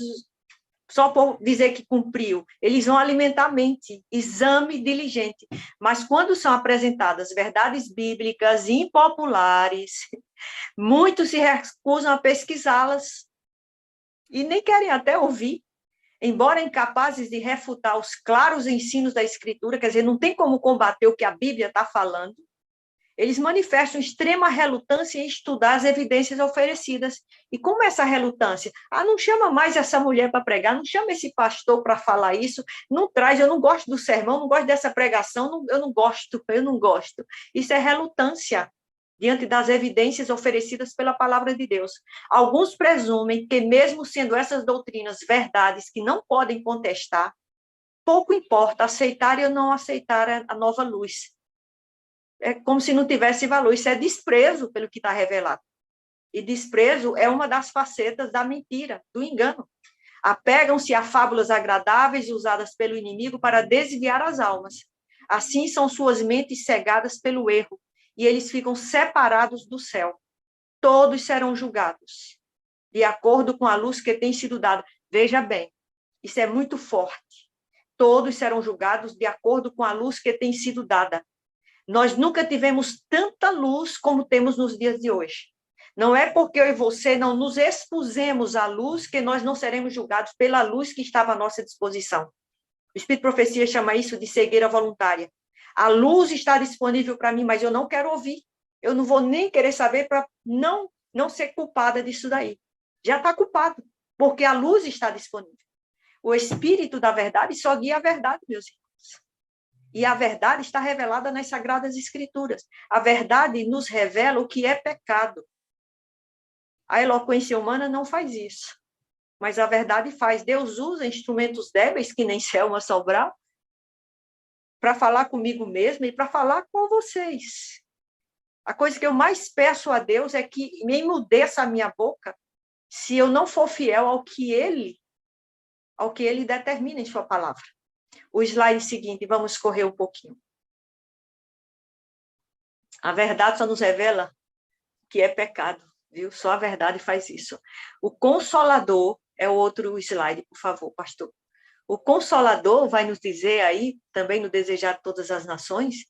só por dizer que cumpriu. Eles vão alimentar a mente, exame diligente. Mas quando são apresentadas verdades bíblicas impopulares, muitos se recusam a pesquisá-las e nem querem até ouvir, embora incapazes de refutar os claros ensinos da Escritura, quer dizer, não tem como combater o que a Bíblia está falando. Eles manifestam extrema relutância em estudar as evidências oferecidas. E como é essa relutância? Não chama mais essa mulher para pregar, não chama esse pastor para falar isso, não traz, eu não gosto do sermão, não gosto dessa pregação, eu não gosto. Isso é relutância diante das evidências oferecidas pela palavra de Deus. Alguns presumem que, mesmo sendo essas doutrinas verdades que não podem contestar, pouco importa aceitar ou não aceitar a nova luz. É como se não tivesse valor. Isso é desprezo pelo que está revelado. E desprezo é uma das facetas da mentira, do engano. Apegam-se a fábulas agradáveis usadas pelo inimigo para desviar as almas. Assim são suas mentes cegadas pelo erro, e eles ficam separados do céu. Todos serão julgados, de acordo com a luz que tem sido dada. Veja bem, isso é muito forte. Todos serão julgados de acordo com a luz que tem sido dada. Nós nunca tivemos tanta luz como temos nos dias de hoje. Não é porque eu e você não nos expusemos à luz que nós não seremos julgados pela luz que estava à nossa disposição. O Espírito de Profecia chama isso de cegueira voluntária. A luz está disponível para mim, mas eu não quero ouvir. Eu não vou nem querer saber para não ser culpada disso daí. Já está culpado, porque a luz está disponível. O Espírito da verdade só guia a verdade, meus irmãos. E a verdade está revelada nas Sagradas Escrituras. A verdade nos revela o que é pecado. A eloquência humana não faz isso, mas a verdade faz. Deus usa instrumentos débeis, que nem Selma Sobral, para falar comigo mesma e para falar com vocês. A coisa que eu mais peço a Deus é que me emudeça a minha boca se eu não for fiel ao que Ele determina em sua palavra. O slide seguinte, vamos correr um pouquinho. A verdade só nos revela que é pecado, viu? Só a verdade faz isso. O Consolador é o outro slide, por favor, pastor. O Consolador vai nos dizer aí, também no Desejar de Todas as Nações,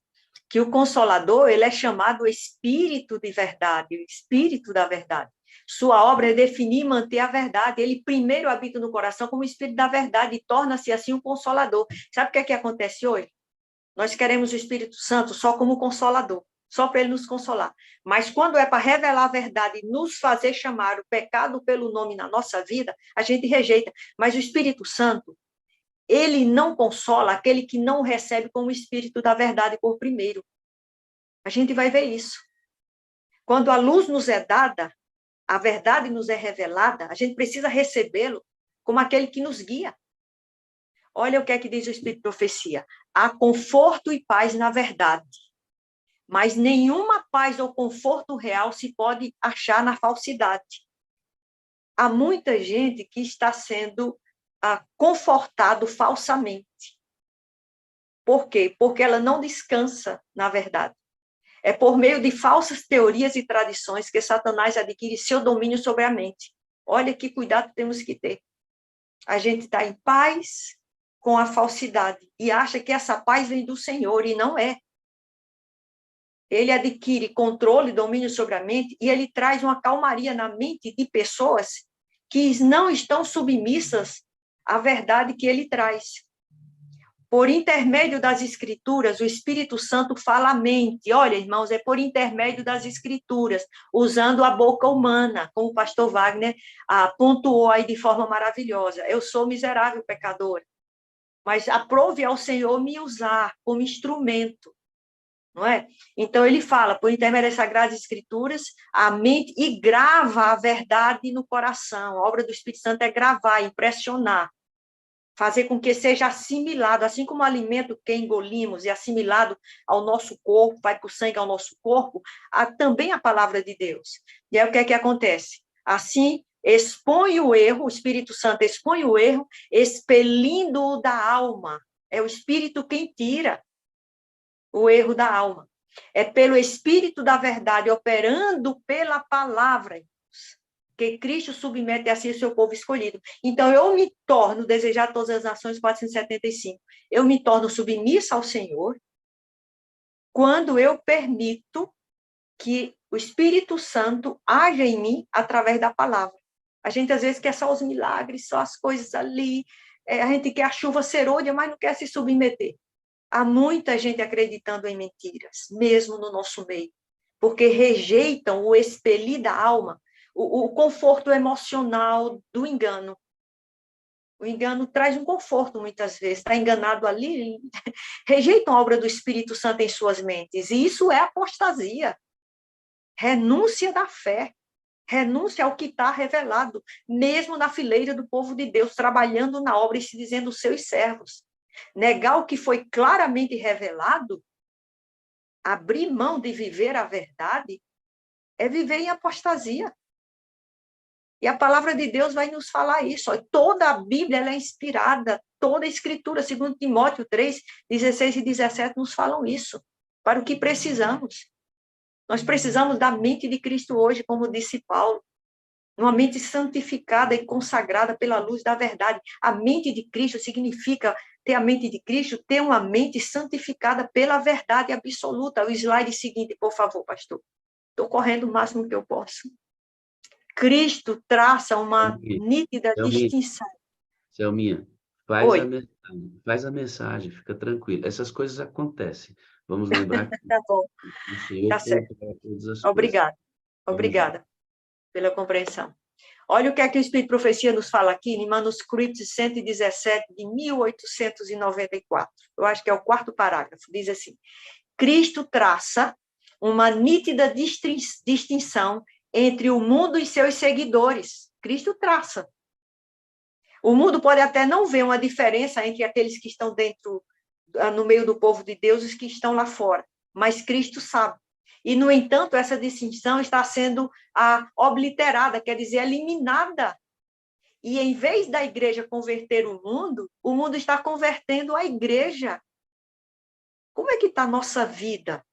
que o Consolador, ele é chamado Espírito de Verdade, o Espírito da Verdade. Sua obra é definir e manter a verdade. Ele primeiro habita no coração como Espírito da Verdade e torna-se assim um Consolador. Sabe o que acontece hoje? Nós queremos o Espírito Santo só como Consolador, só para ele nos consolar. Mas quando é para revelar a verdade e nos fazer chamar o pecado pelo nome na nossa vida, a gente rejeita. Mas o Espírito Santo, ele não consola aquele que não recebe como o Espírito da Verdade por primeiro. A gente vai ver isso. Quando a luz nos é dada, a verdade nos é revelada, a gente precisa recebê-lo como aquele que nos guia. Olha o que é que diz o Espírito de Profecia. Há conforto e paz na verdade, mas nenhuma paz ou conforto real se pode achar na falsidade. Há muita gente que está sendo confortado falsamente. Por quê? Porque ela não descansa na verdade. É por meio de falsas teorias e tradições que Satanás adquire seu domínio sobre a mente. Olha que cuidado temos que ter. A gente está em paz com a falsidade e acha que essa paz vem do Senhor, e não é. Ele adquire controle, domínio sobre a mente, e ele traz uma calmaria na mente de pessoas que não estão submissas à verdade que ele traz. Por intermédio das Escrituras, o Espírito Santo fala à mente. Olha, irmãos, é por intermédio das Escrituras, usando a boca humana, como o pastor Wagner pontuou aí de forma maravilhosa. Eu sou miserável pecador, mas aprove ao Senhor me usar como instrumento, não é? Então, ele fala, por intermédio das Sagradas Escrituras, a mente, e grava a verdade no coração. A obra do Espírito Santo é gravar, impressionar, fazer com que seja assimilado, assim como o alimento que engolimos e assimilado ao nosso corpo, vai para o sangue ao nosso corpo, também a palavra de Deus. E aí o que é que acontece? Assim, expõe o erro, o Espírito Santo expõe o erro, expelindo-o da alma. É o Espírito quem tira o erro da alma. É pelo Espírito da verdade, operando pela palavra. que Cristo submete assim o seu povo escolhido. Então, eu me torno, desejar todas as nações, 475, eu me torno submissa ao Senhor quando eu permito que o Espírito Santo haja em mim através da palavra. A gente, às vezes, quer só os milagres, só as coisas ali, a gente quer a chuva serôdia, mas não quer se submeter. Há muita gente acreditando em mentiras, mesmo no nosso meio, porque rejeitam o expelir da alma, o conforto emocional do engano. O engano traz um conforto, muitas vezes. Está enganado ali, rejeitam a obra do Espírito Santo em suas mentes. E isso é apostasia. Renúncia da fé. Renúncia ao que está revelado, mesmo na fileira do povo de Deus, trabalhando na obra e se dizendo seus servos. Negar o que foi claramente revelado, abrir mão de viver a verdade, é viver em apostasia. E a palavra de Deus vai nos falar isso. Toda a Bíblia ela é inspirada, toda a Escritura, segundo Timóteo 3, 16 e 17, nos falam isso, para o que precisamos. Nós precisamos da mente de Cristo hoje, como disse Paulo, uma mente santificada e consagrada pela luz da verdade. A mente de Cristo significa ter a mente de Cristo, ter uma mente santificada pela verdade absoluta. O slide seguinte, por favor, pastor. Estou correndo o máximo que eu posso. Cristo traça uma nítida distinção. Selminha, faz a mensagem, fica tranquilo. Essas coisas acontecem. Vamos lembrar que Tá bom. o Senhor Tá certo. todas as Obrigada. coisas. Obrigada pela compreensão. Olha o que é que o Espírito de Profecia nos fala aqui, em manuscrito 117, de 1894. Eu acho que é o quarto parágrafo. Diz assim: Cristo traça uma nítida distinção entre o mundo e seus seguidores. Cristo traça. O mundo pode até não ver uma diferença entre aqueles que estão dentro, no meio do povo de Deus e os que estão lá fora, mas Cristo sabe. E, no entanto, essa distinção está sendo obliterada, quer dizer, eliminada. E, em vez da igreja converter o mundo está convertendo a igreja. Como é que está a nossa vida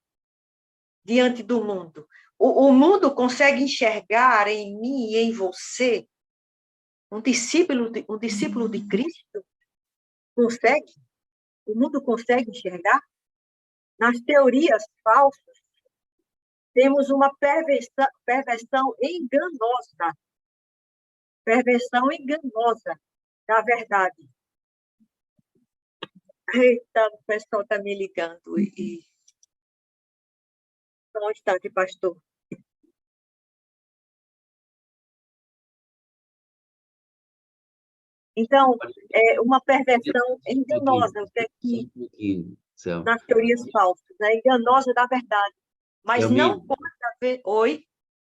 diante do mundo? O mundo consegue enxergar em mim e em você um discípulo de Cristo? Consegue? O mundo consegue enxergar? Nas teorias falsas, temos uma perversão enganosa. Perversão enganosa da verdade. Eita, o pessoal está me ligando. Só um instante, pastor. Então, é uma perversão enganosa, que é que nas teorias falsas, né? Enganosa da verdade. Mas não pode haver... Oi?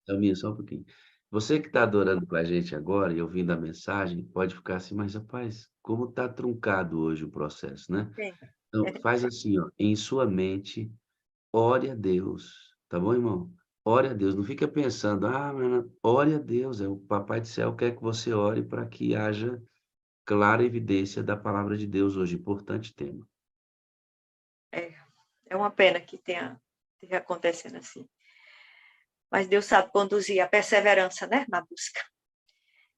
Selminha, só um pouquinho. Você que está adorando com a gente agora e ouvindo a mensagem, pode ficar assim, mas rapaz, como está truncado hoje o processo, né? Sim. Então, faz assim, ó, em sua mente, ore a Deus, tá bom, irmão? Ore a Deus, não fica pensando, ore a Deus, o Papai do Céu quer que você ore para que haja clara evidência da palavra de Deus hoje, importante tema. É uma pena que tenha acontecendo assim. Mas Deus sabe conduzir a perseverança, né, na busca.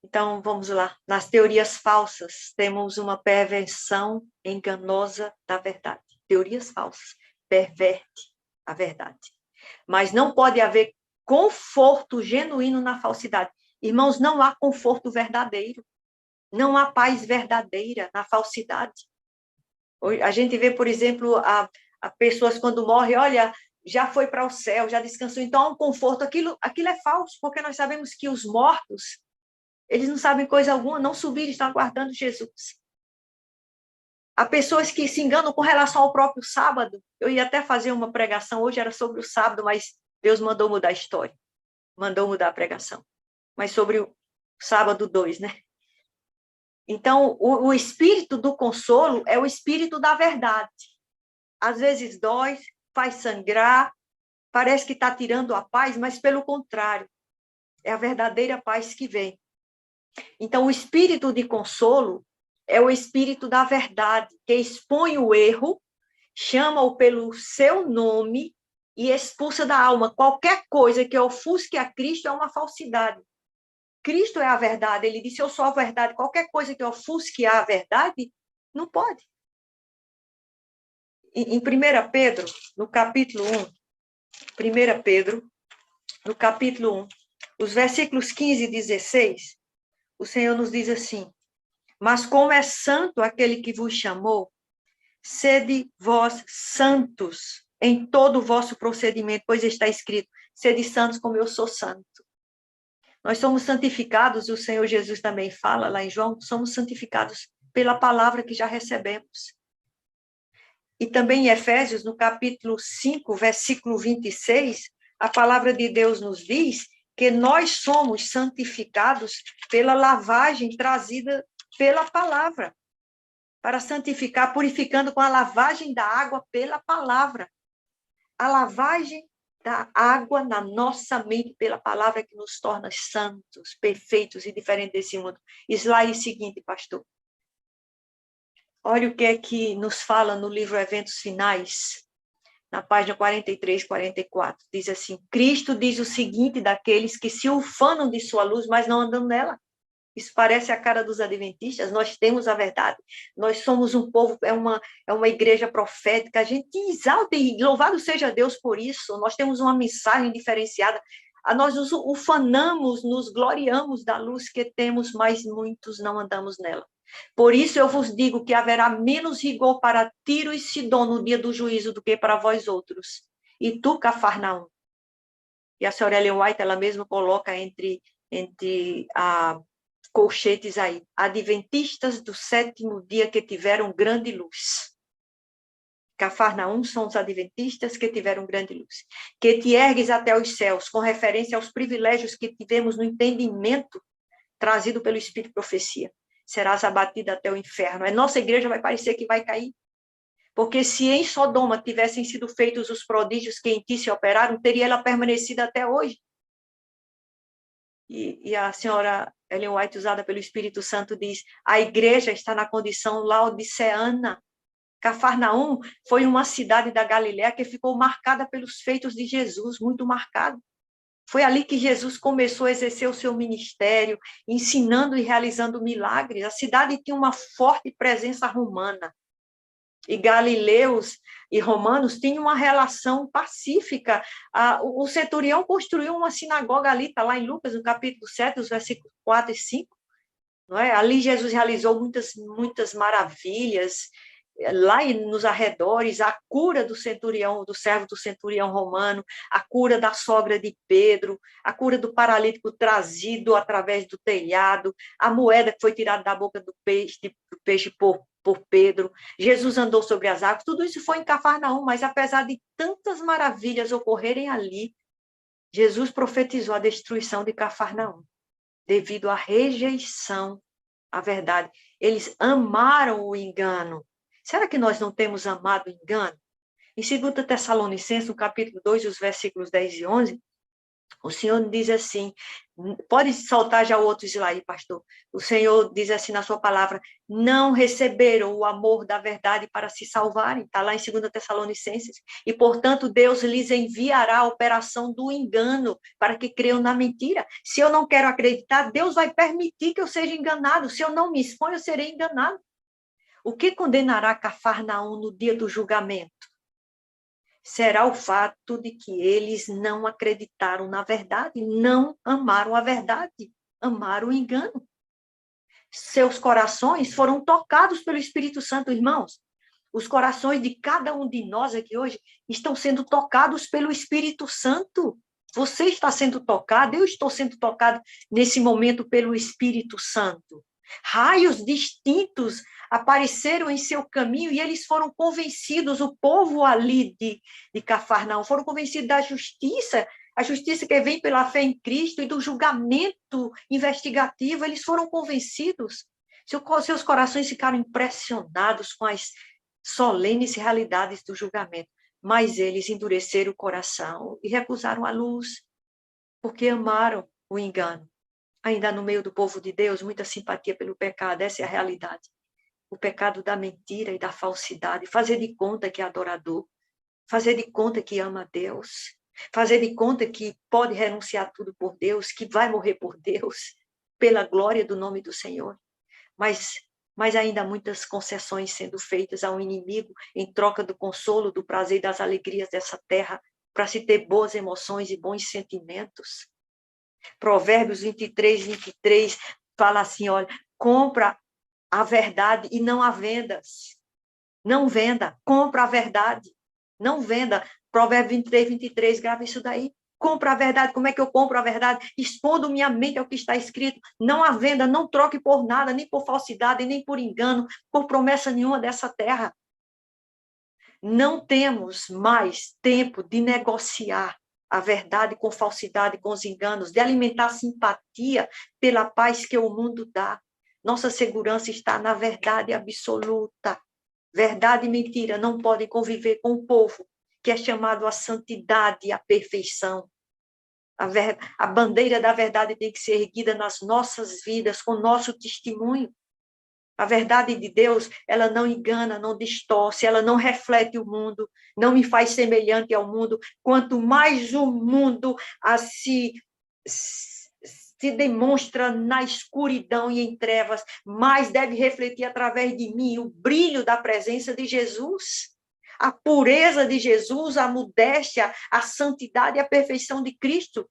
Então, vamos lá. Nas teorias falsas, temos uma perversão enganosa da verdade. Teorias falsas perverte a verdade. Mas não pode haver conforto genuíno na falsidade. Irmãos, não há conforto verdadeiro. Não há paz verdadeira na falsidade. A gente vê, por exemplo, a pessoas quando morrem, olha, já foi para o céu, já descansou, então há um conforto. Aquilo é falso, porque nós sabemos que os mortos, eles não sabem coisa alguma, não subiram, estão aguardando Jesus. Há pessoas que se enganam com relação ao próprio sábado. Eu ia até fazer uma pregação, hoje era sobre o sábado, mas Deus mandou mudar a história, mandou mudar a pregação. Mas sobre o sábado 2, né? Então, o espírito do consolo é o espírito da verdade. Às vezes dói, faz sangrar, parece que está tirando a paz, mas pelo contrário, é a verdadeira paz que vem. Então, o espírito de consolo é o espírito da verdade, que expõe o erro, chama-o pelo seu nome e expulsa da alma. Qualquer coisa que ofusque a Cristo é uma falsidade. Cristo é a verdade. Ele disse, eu sou a verdade. Qualquer coisa que ofusque a verdade, não pode. Em 1 Pedro, no capítulo 1, 1 Pedro, no capítulo 1, os versículos 15 e 16, o Senhor nos diz assim, mas como é santo aquele que vos chamou, sede vós santos em todo o vosso procedimento, pois está escrito, sede santos como eu sou santo. Nós somos santificados, o Senhor Jesus também fala lá em João, somos santificados pela palavra que já recebemos. E também em Efésios, no capítulo 5, versículo 26, a palavra de Deus nos diz que nós somos santificados pela lavagem trazida pela palavra, para santificar, purificando com a lavagem da água pela palavra. A lavagem da água na nossa mente pela palavra que nos torna santos, perfeitos e diferentes desse mundo. Slide seguinte, pastor. Olha o que é que nos fala no livro Eventos Finais, na página 43, 44. Diz assim, Cristo diz o seguinte daqueles que se ufanam de sua luz, mas não andam nela. Isso parece a cara dos adventistas, nós temos a verdade. Nós somos um povo, é uma igreja profética, a gente exalta e louvado seja Deus por isso. Nós temos uma mensagem diferenciada. Nós nos ufanamos, nos gloriamos da luz que temos, mas muitos não andamos nela. Por isso eu vos digo que haverá menos rigor para Tiro e Sidom no dia do juízo do que para vós outros. E tu, Cafarnaum. E a senhora Ellen White, ela mesma coloca entre colchetes aí, adventistas do sétimo dia que tiveram grande luz. Cafarnaum são os adventistas que tiveram grande luz. Que te ergues até os céus, com referência aos privilégios que tivemos no entendimento trazido pelo Espírito de Profecia. Serás abatida até o inferno. A nossa igreja vai parecer que vai cair. Porque se em Sodoma tivessem sido feitos os prodígios que em ti se operaram, teria ela permanecido até hoje. E a senhora Ellen White, usada pelo Espírito Santo, diz, a igreja está na condição laodiceana. Cafarnaum foi uma cidade da Galiléia que ficou marcada pelos feitos de Jesus, muito marcada. Foi ali que Jesus começou a exercer o seu ministério, ensinando e realizando milagres. A cidade tinha uma forte presença romana. E galileus e romanos tinham uma relação pacífica. O centurião construiu uma sinagoga ali, está lá em Lucas, no capítulo 7, os versículos 4 e 5. Não é? Ali Jesus realizou muitas maravilhas, lá nos arredores, a cura do centurião, do servo do centurião romano, a cura da sogra de Pedro, a cura do paralítico trazido através do telhado, a moeda que foi tirada da boca do peixe por Pedro, Jesus andou sobre as águas, tudo isso foi em Cafarnaum, mas apesar de tantas maravilhas ocorrerem ali, Jesus profetizou a destruição de Cafarnaum, devido à rejeição à verdade. Eles amaram o engano. Será que nós não temos amado o engano? Em 2 Tessalonicenses, no capítulo 2, os versículos 10 e 11, o Senhor diz assim, pode soltar já o outro slide, pastor. O Senhor diz assim na sua palavra, não receberam o amor da verdade para se salvarem. Está lá em 2 Tessalonicenses. E, portanto, Deus lhes enviará a operação do engano para que creiam na mentira. Se eu não quero acreditar, Deus vai permitir que eu seja enganado. Se eu não me exponho, eu serei enganado. O que condenará Cafarnaum no dia do julgamento? Será o fato de que eles não acreditaram na verdade, não amaram a verdade, amaram o engano. Seus corações foram tocados pelo Espírito Santo, irmãos. Os corações de cada um de nós aqui hoje estão sendo tocados pelo Espírito Santo. Você está sendo tocado, eu estou sendo tocado nesse momento pelo Espírito Santo. Raios distintos apareceram em seu caminho e eles foram convencidos, o povo ali de Cafarnaum, foram convencidos da justiça, a justiça que vem pela fé em Cristo e do julgamento investigativo, eles foram convencidos. Seus corações ficaram impressionados com as solenes realidades do julgamento, mas eles endureceram o coração e recusaram a luz, porque amaram o engano. Ainda no meio do povo de Deus, muita simpatia pelo pecado, essa é a realidade. O pecado da mentira e da falsidade, fazer de conta que é adorador, fazer de conta que ama a Deus, fazer de conta que pode renunciar tudo por Deus, que vai morrer por Deus. pela glória do nome do Senhor. Mas ainda há muitas concessões sendo feitas ao inimigo em troca do consolo, do prazer e das alegrias dessa terra, para se ter boas emoções e bons sentimentos. Provérbios 23 fala assim, olha, compra a verdade e não a vendas. Não venda, compra a verdade. Não venda. Provérbios 23, grava isso daí. Compra a verdade. Como é que eu compro a verdade? Expondo minha mente ao que está escrito. Não a venda, não troque por nada, nem por falsidade, nem por engano, por promessa nenhuma dessa terra. Não temos mais tempo de negociar a verdade com falsidade, com os enganos, de alimentar simpatia pela paz que o mundo dá. Nossa segurança está na verdade absoluta. Verdade e mentira não podem conviver com o povo que é chamado à santidade e à perfeição. A bandeira da verdade tem que ser erguida nas nossas vidas, com nosso testemunho. A verdade de Deus, ela não engana, não distorce, ela não reflete o mundo, não me faz semelhante ao mundo. Quanto mais o mundo se demonstra na escuridão e em trevas, mais deve refletir através de mim o brilho da presença de Jesus, a pureza de Jesus, a modéstia, a santidade e a perfeição de Cristo.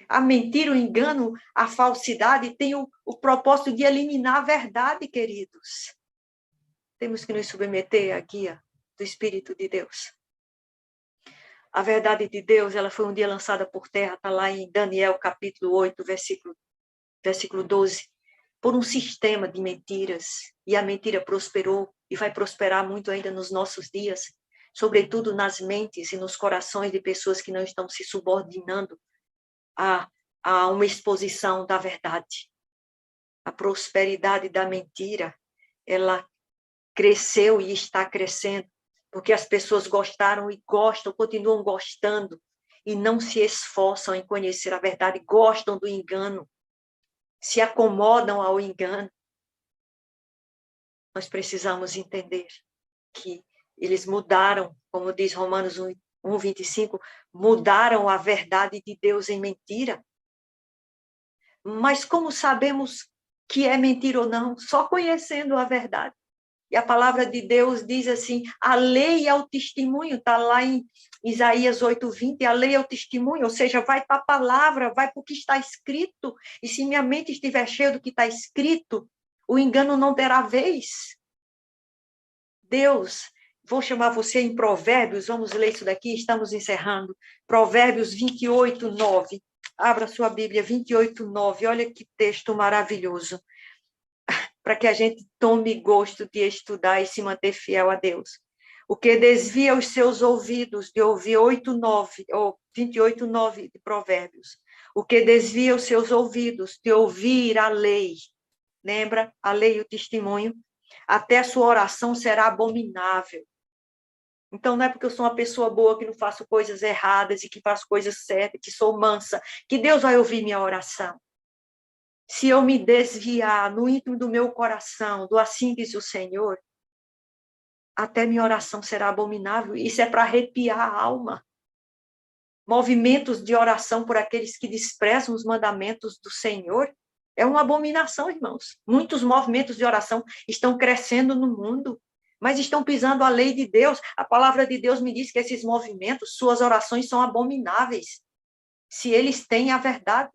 A mentira, o engano, a falsidade tem o propósito de eliminar a verdade, queridos. Temos que nos submeter à guia do Espírito de Deus. A verdade de Deus, ela foi um dia lançada por terra, está lá em Daniel, capítulo 8, versículo 12, por um sistema de mentiras. E a mentira prosperou e vai prosperar muito ainda nos nossos dias, sobretudo nas mentes e nos corações de pessoas que não estão se subordinando a uma exposição da verdade. A prosperidade da mentira, ela cresceu e está crescendo, porque as pessoas gostaram e gostam, continuam gostando, e não se esforçam em conhecer a verdade, gostam do engano, se acomodam ao engano. Nós precisamos entender que eles mudaram, como diz Romanos 1:25, mudaram a verdade de Deus em mentira. Mas como sabemos que é mentira ou não? Só conhecendo a verdade. E a palavra de Deus diz assim, a lei é o testemunho, está lá em Isaías 8:20, a lei é o testemunho, ou seja, vai para a palavra, vai para o que está escrito. E se minha mente estiver cheia do que está escrito, o engano não terá vez. Deus, vou chamar você em Provérbios, vamos ler isso daqui, estamos encerrando. Provérbios 28:9. Abra sua Bíblia, 28:9. Olha que texto maravilhoso. Para que a gente tome gosto de estudar e se manter fiel a Deus. O que desvia os seus ouvidos de ouvir 28:9 de Provérbios. O que desvia os seus ouvidos de ouvir a lei. Lembra? A lei e o testemunho. Até a sua oração será abominável. Então, não é porque eu sou uma pessoa boa, que não faço coisas erradas e que faço coisas certas, que sou mansa, que Deus vai ouvir minha oração. Se eu me desviar no íntimo do meu coração, do assim diz o Senhor, até minha oração será abominável. Isso é para arrepiar a alma. Movimentos de oração por aqueles que desprezam os mandamentos do Senhor é uma abominação, irmãos. Muitos movimentos de oração estão crescendo no mundo, mas estão pisando a lei de Deus. A palavra de Deus me diz que esses movimentos, suas orações são abomináveis, se eles têm a verdade.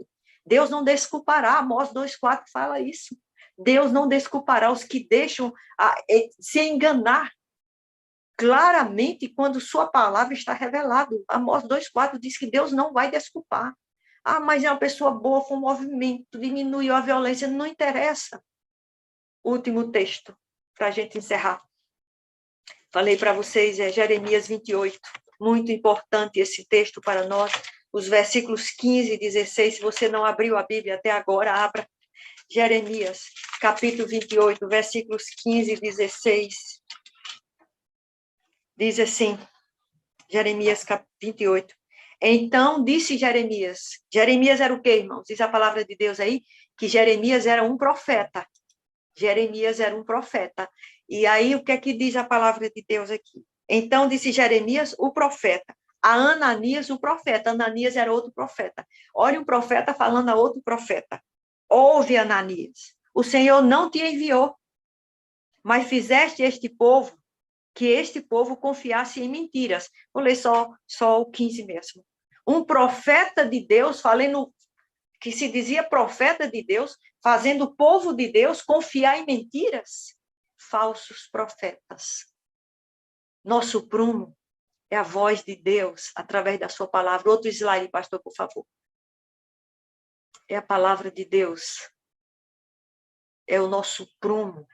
Deus não desculpará, Amós 2:4 fala isso. Deus não desculpará os que deixam se enganar claramente quando sua palavra está revelada. Amós 2:4 diz que Deus não vai desculpar. Ah, mas é uma pessoa boa com movimento, diminuiu a violência, não interessa. Último texto, para a gente encerrar. Falei para vocês, é Jeremias 28, muito importante esse texto para nós. Os versículos 15 e 16, se você não abriu a Bíblia até agora, abra. Jeremias, capítulo 28, versículos 15 e 16. Diz assim, Jeremias 28. Então disse Jeremias. Jeremias era o quê, irmãos? Diz a palavra de Deus aí, que Jeremias era um profeta. Jeremias era um profeta. E aí, o que é que diz a palavra de Deus aqui? Então disse Jeremias, o profeta, a Ananias, o profeta. Ananias era outro profeta. Olha um profeta falando a outro profeta. Ouve, Ananias, o Senhor não te enviou, mas fizeste este povo confiasse em mentiras. Vou ler só o 15 mesmo. Um profeta de Deus, falando que se dizia profeta de Deus, fazendo o povo de Deus confiar em mentiras. Falsos profetas. Nosso prumo é a voz de Deus através da sua palavra. Outro slide, pastor, por favor. É a palavra de Deus. É o nosso prumo.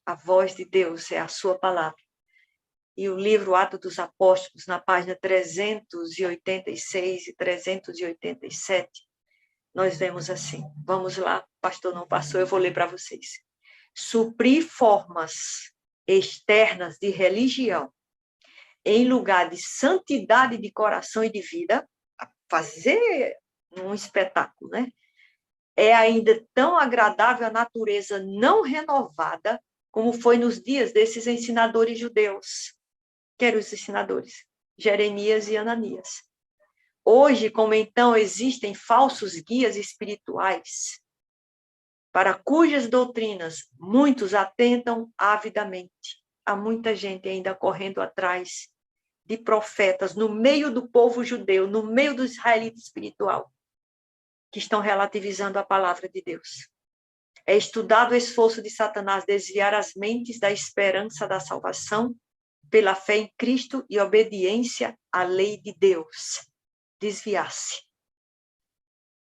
A voz de Deus é a sua palavra. E o livro Atos dos Apóstolos, na página 386 e 387, nós vemos assim. Vamos lá, pastor não passou, eu vou ler para vocês. Suprir formas externas de religião em lugar de santidade de coração e de vida, fazer um espetáculo, né? É ainda tão agradável à natureza não renovada como foi nos dias desses ensinadores judeus. Que eram os ensinadores? Jeremias e Ananias. Hoje, como então, existem falsos guias espirituais, para cujas doutrinas muitos atentam avidamente. Há muita gente ainda correndo atrás de profetas no meio do povo judeu, no meio do israelita espiritual, que estão relativizando a palavra de Deus. É estudado o esforço de Satanás desviar as mentes da esperança da salvação pela fé em Cristo e obediência à lei de Deus. Desviar-se.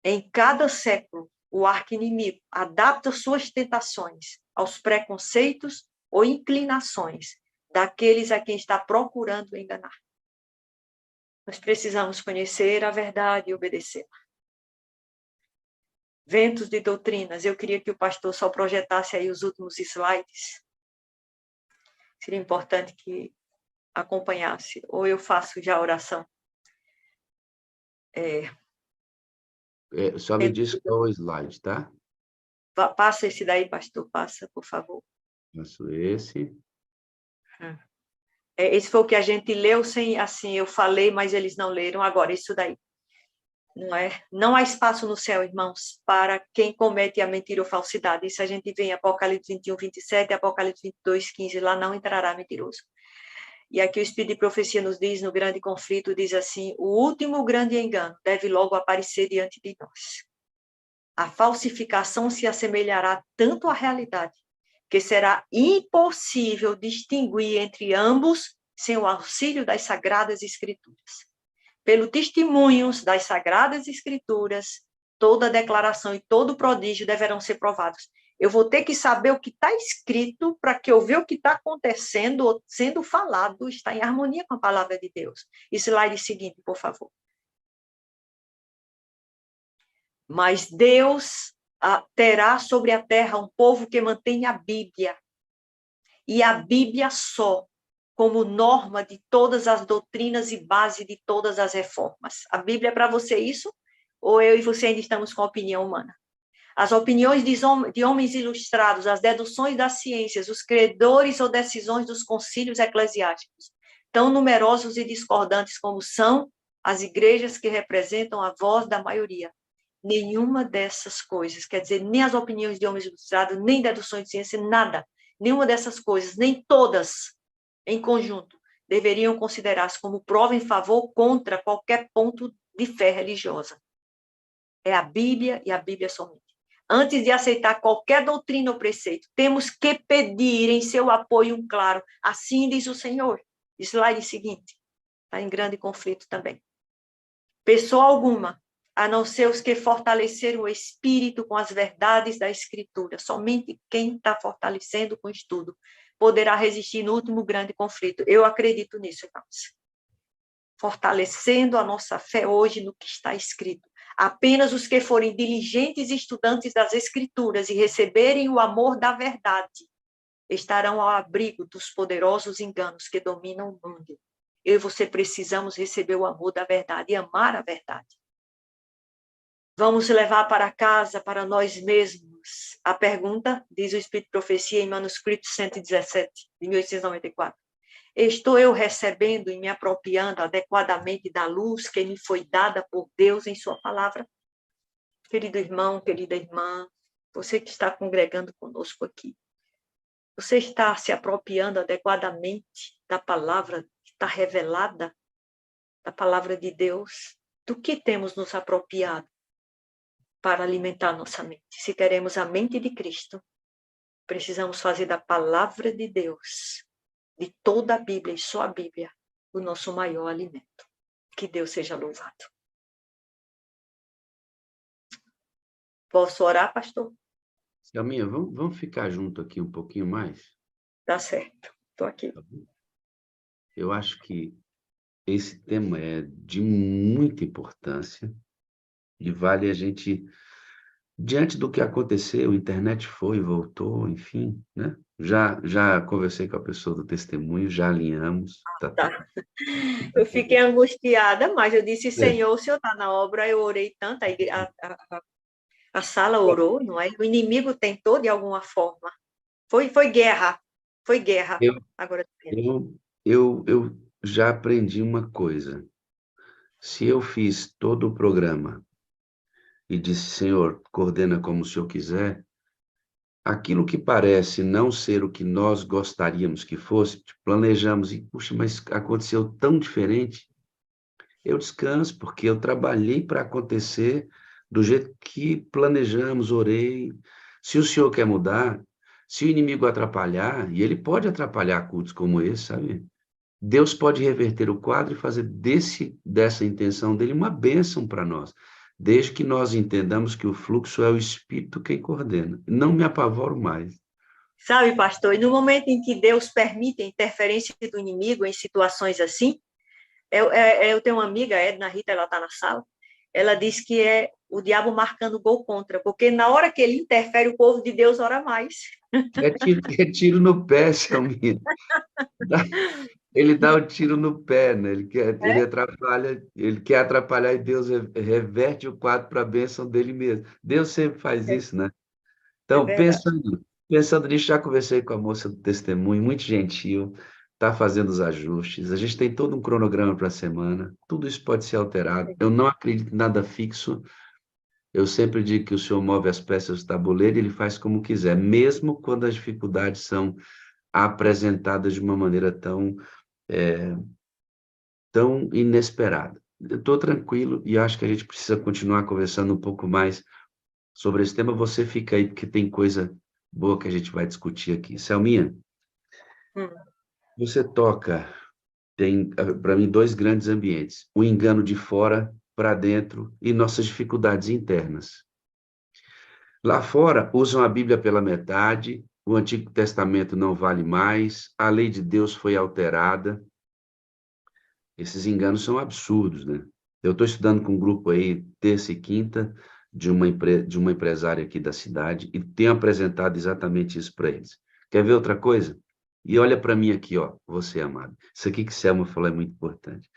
Em cada século, o arqui-inimigo adapta suas tentações aos preconceitos ou inclinações daqueles a quem está procurando enganar. Nós precisamos conhecer a verdade e obedecer. Ventos de doutrinas. Eu queria que o pastor só projetasse aí os últimos slides. Seria importante que acompanhasse. Ou eu faço já a oração. Só me diz qual é o slide, tá? Passa esse daí, pastor. Passa, por favor. Passo esse. Esse foi o que a gente leu sem, assim, eu falei, mas eles não leram. Agora, isso daí. Não é? Não há espaço no céu, irmãos, para quem comete a mentira ou falsidade. Isso a gente vê em Apocalipse 21, 27, Apocalipse 22, 15. Lá não entrará mentiroso. E aqui o Espírito de Profecia nos diz, no grande conflito, diz assim, o último grande engano deve logo aparecer diante de nós. A falsificação se assemelhará tanto à realidade, que será impossível distinguir entre ambos sem o auxílio das Sagradas Escrituras. Pelo testemunhos das Sagradas Escrituras, toda declaração e todo prodígio deverão ser provados. Eu vou ter que saber o que está escrito para que eu veja o que está acontecendo ou sendo falado, está em harmonia com a palavra de Deus. Slide seguinte, por favor. Mas Deus terá sobre a terra um povo que mantém a Bíblia. E a Bíblia só, como norma de todas as doutrinas e base de todas as reformas. A Bíblia é para você isso? Ou eu e você ainda estamos com a opinião humana? As opiniões de homens ilustrados, as deduções das ciências, os credores ou decisões dos concílios eclesiásticos, tão numerosos e discordantes como são as igrejas que representam a voz da maioria. Nenhuma dessas coisas, quer dizer, nem as opiniões de homens ilustrados, nem deduções de ciência, nada. Nenhuma dessas coisas, nem todas, em conjunto, deveriam considerar-se como prova em favor ou contra qualquer ponto de fé religiosa. É a Bíblia e a Bíblia somente. Antes de aceitar qualquer doutrina ou preceito, temos que pedir em seu apoio um claro, assim diz o Senhor. Slide seguinte, está em grande conflito também. Pessoa alguma, a não ser os que fortaleceram o espírito com as verdades da Escritura, somente quem está fortalecendo com o estudo poderá resistir no último grande conflito. Eu acredito nisso, irmãos. Fortalecendo a nossa fé hoje no que está escrito. Apenas os que forem diligentes estudantes das Escrituras e receberem o amor da verdade estarão ao abrigo dos poderosos enganos que dominam o mundo. Eu e você precisamos receber o amor da verdade e amar a verdade. Vamos levar para casa, para nós mesmos, a pergunta, diz o Espírito de Profecia em manuscrito 117, de 1894. Estou eu recebendo e me apropriando adequadamente da luz que me foi dada por Deus em sua palavra? Querido irmão, querida irmã, você que está congregando conosco aqui, você está se apropriando adequadamente da palavra que está revelada, da palavra de Deus? Do que temos nos apropriado para alimentar nossa mente? Se queremos a mente de Cristo, precisamos fazer da palavra de Deus, de toda a Bíblia e só a Bíblia, o nosso maior alimento. Que Deus seja louvado. Posso orar, pastor? Selminha, vamos ficar junto aqui um pouquinho mais? Tá certo, estou aqui. Tá bom? Eu acho que esse tema é de muita importância e vale a gente, diante do que aconteceu, a internet foi e voltou, enfim, né? Já conversei com a pessoa do testemunho, já alinhamos. Tá. Eu fiquei angustiada, mas eu disse, É. Senhor, o Senhor está na obra, eu orei tanto, a sala orou, não é? O inimigo tentou de alguma forma. Foi guerra, foi guerra. Eu, Agora, eu já aprendi uma coisa. Se eu fiz todo o programa e disse, Senhor, coordena como o Senhor quiser, aquilo que parece não ser o que nós gostaríamos que fosse, planejamos e, puxa, mas aconteceu tão diferente, eu descanso, porque eu trabalhei para acontecer do jeito que planejamos, orei. Se o Senhor quer mudar, se o inimigo atrapalhar, e ele pode atrapalhar cultos como esse, sabe? Deus pode reverter o quadro e fazer dessa intenção dele uma bênção para nós, desde que nós entendamos que o fluxo é o Espírito quem coordena. Não me apavoro mais. sabe, pastor, e no momento em que Deus permite a interferência do inimigo em situações assim, eu tenho uma amiga, Edna Rita, ela está na sala, ela diz que é o diabo marcando gol contra, porque na hora que ele interfere, o povo de Deus ora mais. É tiro no pé, Selminha. Ele dá o tiro no pé, né? Ele quer atrapalhar e Deus reverte o quadro para a bênção dele mesmo. Deus sempre faz isso, né? É Então, verdade. pensando nisso, já conversei com a moça do testemunho, muito gentil, está fazendo os ajustes. A gente tem todo um cronograma para a semana, tudo isso pode ser alterado. Eu não acredito em nada fixo. Eu sempre digo que o Senhor move as peças do tabuleiro e ele faz como quiser, mesmo quando as dificuldades são apresentadas de uma maneira tão inesperada. Eu estou tranquilo e acho que a gente precisa continuar conversando um pouco mais sobre esse tema. Você fica aí, porque tem coisa boa que a gente vai discutir aqui. Selminha, Hum. você tem, para mim, dois grandes ambientes: o engano de fora para dentro e nossas dificuldades internas. Lá fora, usam a Bíblia pela metade, o Antigo Testamento não vale mais, a lei de Deus foi alterada. Esses enganos são absurdos, né? Eu estou estudando com um grupo aí, terça e quinta, de uma empresária aqui da cidade, e tenho apresentado exatamente isso para eles. Quer ver outra coisa? E olha para mim aqui, ó, você, amado. Isso aqui que Selma falou é muito importante.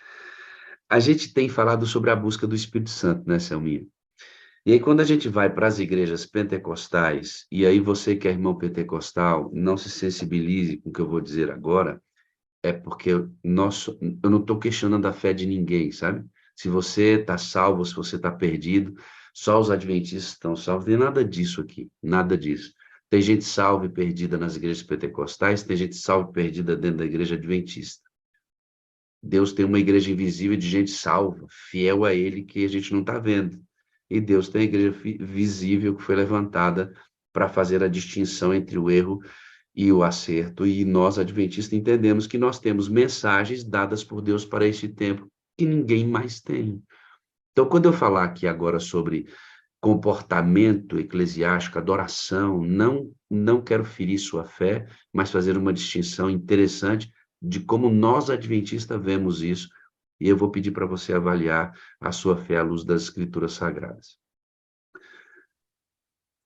A gente tem falado sobre a busca do Espírito Santo, né, Selminha? E aí, quando a gente vai para as igrejas pentecostais, e aí você que é irmão pentecostal, não se sensibilize com o que eu vou dizer agora, é porque eu não estou questionando a fé de ninguém, sabe? Se você está salvo, se você está perdido, só os adventistas estão salvos. Não tem nada disso aqui, nada disso. Tem gente salva e perdida nas igrejas pentecostais, tem gente salva e perdida dentro da igreja adventista. Deus tem uma igreja invisível de gente salva, fiel a Ele, que a gente não está vendo. E Deus tem a igreja visível que foi levantada para fazer a distinção entre o erro e o acerto, e nós, adventistas, entendemos que nós temos mensagens dadas por Deus para este tempo que ninguém mais tem. Então, quando eu falar aqui agora sobre comportamento eclesiástico, adoração, não quero ferir sua fé, mas fazer uma distinção interessante de como nós, adventistas, vemos isso, e eu vou pedir para você avaliar a sua fé à luz das Escrituras Sagradas.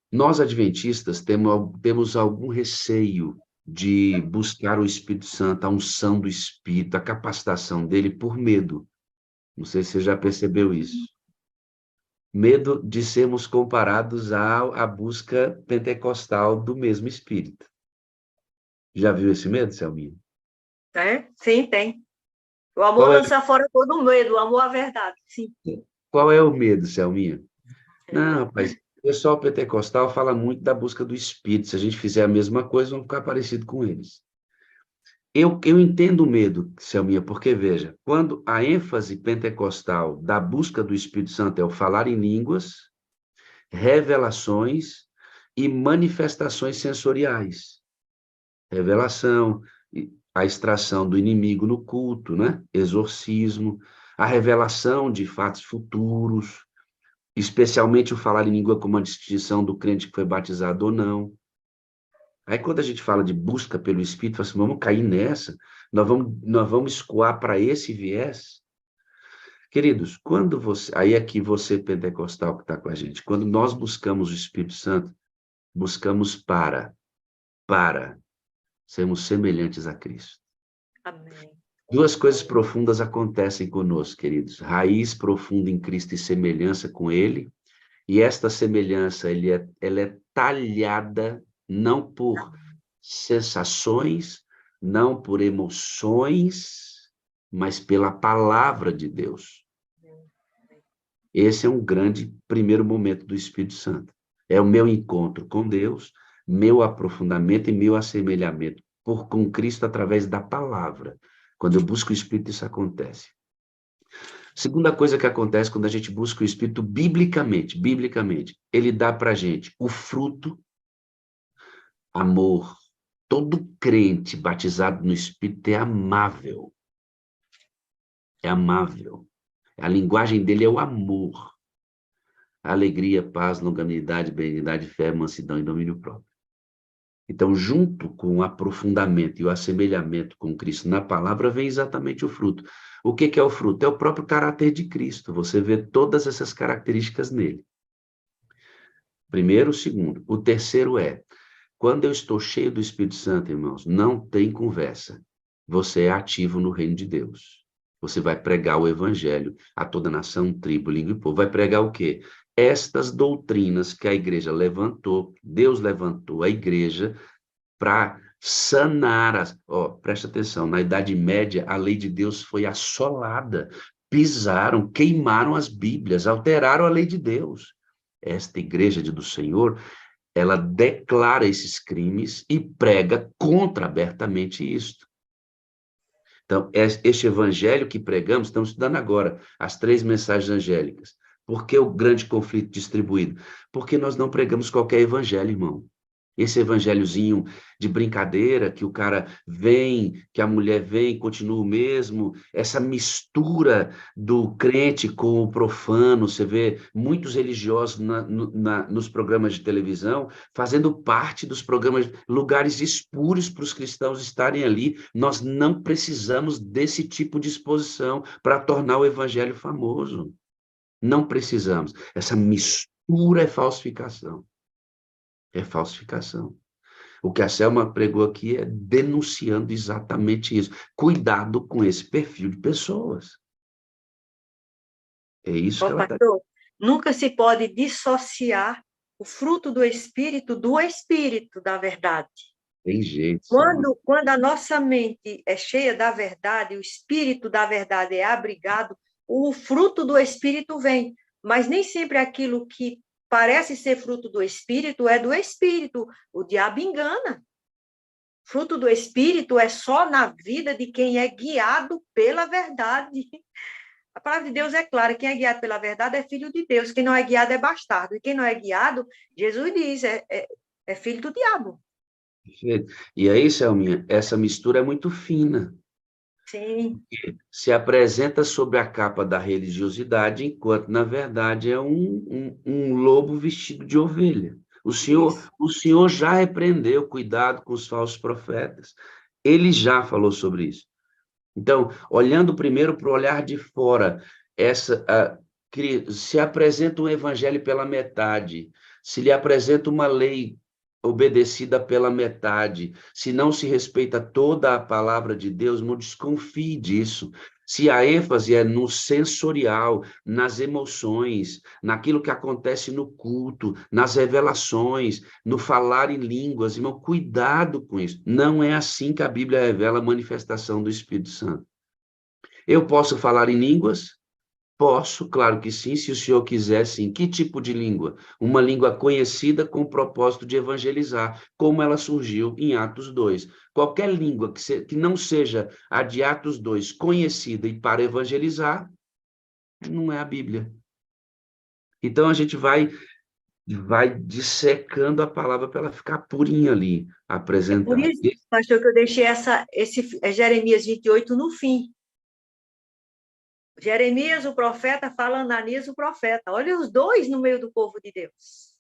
Nós, adventistas, temos algum receio de buscar o Espírito Santo, a unção do Espírito, a capacitação dele por medo. Não sei se você já percebeu isso. Medo de sermos comparados à busca pentecostal do mesmo Espírito. Já viu esse medo, Selminha? É? Sim, tem. O amor Qual é, lança fora todo medo, o amor à verdade, sim. qual é o medo, Selminha? Não, rapaz, pessoal pentecostal fala muito da busca do Espírito. Se a gente fizer a mesma coisa, vamos ficar parecido com eles. Eu entendo o medo, Selminha, porque, veja, quando a ênfase pentecostal da busca do Espírito Santo é o falar em línguas, revelações e manifestações sensoriais. Revelação, a extração do inimigo no culto, né? Exorcismo, a revelação de fatos futuros, especialmente o falar em língua como a distinção do crente que foi batizado ou não. Aí, quando a gente fala de busca pelo Espírito, fala assim, vamos cair nessa, nós vamos escoar para esse viés. Queridos, quando você, aí aqui você pentecostal que está com a gente, quando nós buscamos o Espírito Santo, buscamos para sermos semelhantes a Cristo. Amém. Duas coisas profundas acontecem conosco, queridos. Raiz profunda em Cristo e semelhança com Ele, e esta semelhança, ela é talhada não por sensações, não por emoções, mas pela palavra de Deus. Esse é um grande primeiro momento do Espírito Santo. É o meu encontro com Deus, meu aprofundamento e meu assemelhamento com Cristo através da palavra. Quando eu busco o Espírito, isso acontece. Segunda coisa que acontece quando a gente busca o Espírito biblicamente, ele dá para a gente o fruto, amor. Todo crente batizado no Espírito é amável. É amável. A linguagem dele é o amor. Alegria, paz, longanimidade, benignidade, fé, mansidão e domínio próprio. Então, junto com o aprofundamento e o assemelhamento com Cristo na palavra, vem exatamente o fruto. O que é o fruto? É o próprio caráter de Cristo. Você vê todas essas características nele. Primeiro, segundo. O terceiro é, quando eu estou cheio do Espírito Santo, irmãos, não tem conversa. Você é ativo no reino de Deus. Você vai pregar o evangelho a toda nação, tribo, língua e povo. Vai pregar o quê? Estas doutrinas que a igreja levantou, Deus levantou a igreja para sanar as... presta atenção, na Idade Média, a lei de Deus foi assolada. Pisaram, queimaram as Bíblias, alteraram a lei de Deus. Esta igreja do Senhor, ela declara esses crimes e prega contra abertamente isto. Então, este evangelho que pregamos, estamos estudando agora as 3 mensagens angélicas. Por que o grande conflito distribuído? Porque nós não pregamos qualquer evangelho, irmão. Esse evangelhozinho de brincadeira, que o cara vem, que a mulher vem, continua o mesmo, essa mistura do crente com o profano, você vê muitos religiosos nos programas de televisão, fazendo parte dos programas, lugares espúrios para os cristãos estarem ali. Nós não precisamos desse tipo de exposição para tornar o evangelho famoso. Não precisamos. Essa mistura é falsificação. É falsificação. O que a Selma pregou aqui é denunciando exatamente isso. Cuidado com esse perfil de pessoas. É isso que ela está... Pastor, nunca se pode dissociar o fruto do Espírito da verdade. Tem jeito. Quando a nossa mente é cheia da verdade, o Espírito da verdade é abrigado, o fruto do Espírito vem. Mas nem sempre aquilo que parece ser fruto do Espírito é do Espírito. O diabo engana. Fruto do Espírito é só na vida de quem é guiado pela verdade. A palavra de Deus é clara, quem é guiado pela verdade é filho de Deus, quem não é guiado é bastardo, e quem não é guiado, Jesus diz, é filho do diabo. E aí, Selminha, essa mistura é muito fina. Sim. Se apresenta sob a capa da religiosidade, enquanto, na verdade, é um lobo vestido de ovelha. O Senhor já repreendeu, cuidado com os falsos profetas. Ele já falou sobre isso. Então, olhando primeiro para o olhar de fora, se apresenta um evangelho pela metade, se lhe apresenta uma lei obedecida pela metade, se não se respeita toda a palavra de Deus, não desconfie disso. Se a ênfase é no sensorial, nas emoções, naquilo que acontece no culto, nas revelações, no falar em línguas, irmão, cuidado com isso. Não é assim que a Bíblia revela a manifestação do Espírito Santo. Eu posso falar em línguas, Posso, claro que sim, se o senhor quiser, sim. Que tipo de língua? Uma língua conhecida com o propósito de evangelizar, como ela surgiu em Atos 2. Qualquer língua que não seja a de Atos 2 conhecida e para evangelizar, não é a Bíblia. Então, a gente vai dissecando a palavra para ela ficar purinha ali, É por apresentada. isso, pastor, que eu deixei esse Jeremias 28 no fim. Jeremias, o profeta, fala Ananias, o profeta. Olha os dois no meio do povo de Deus.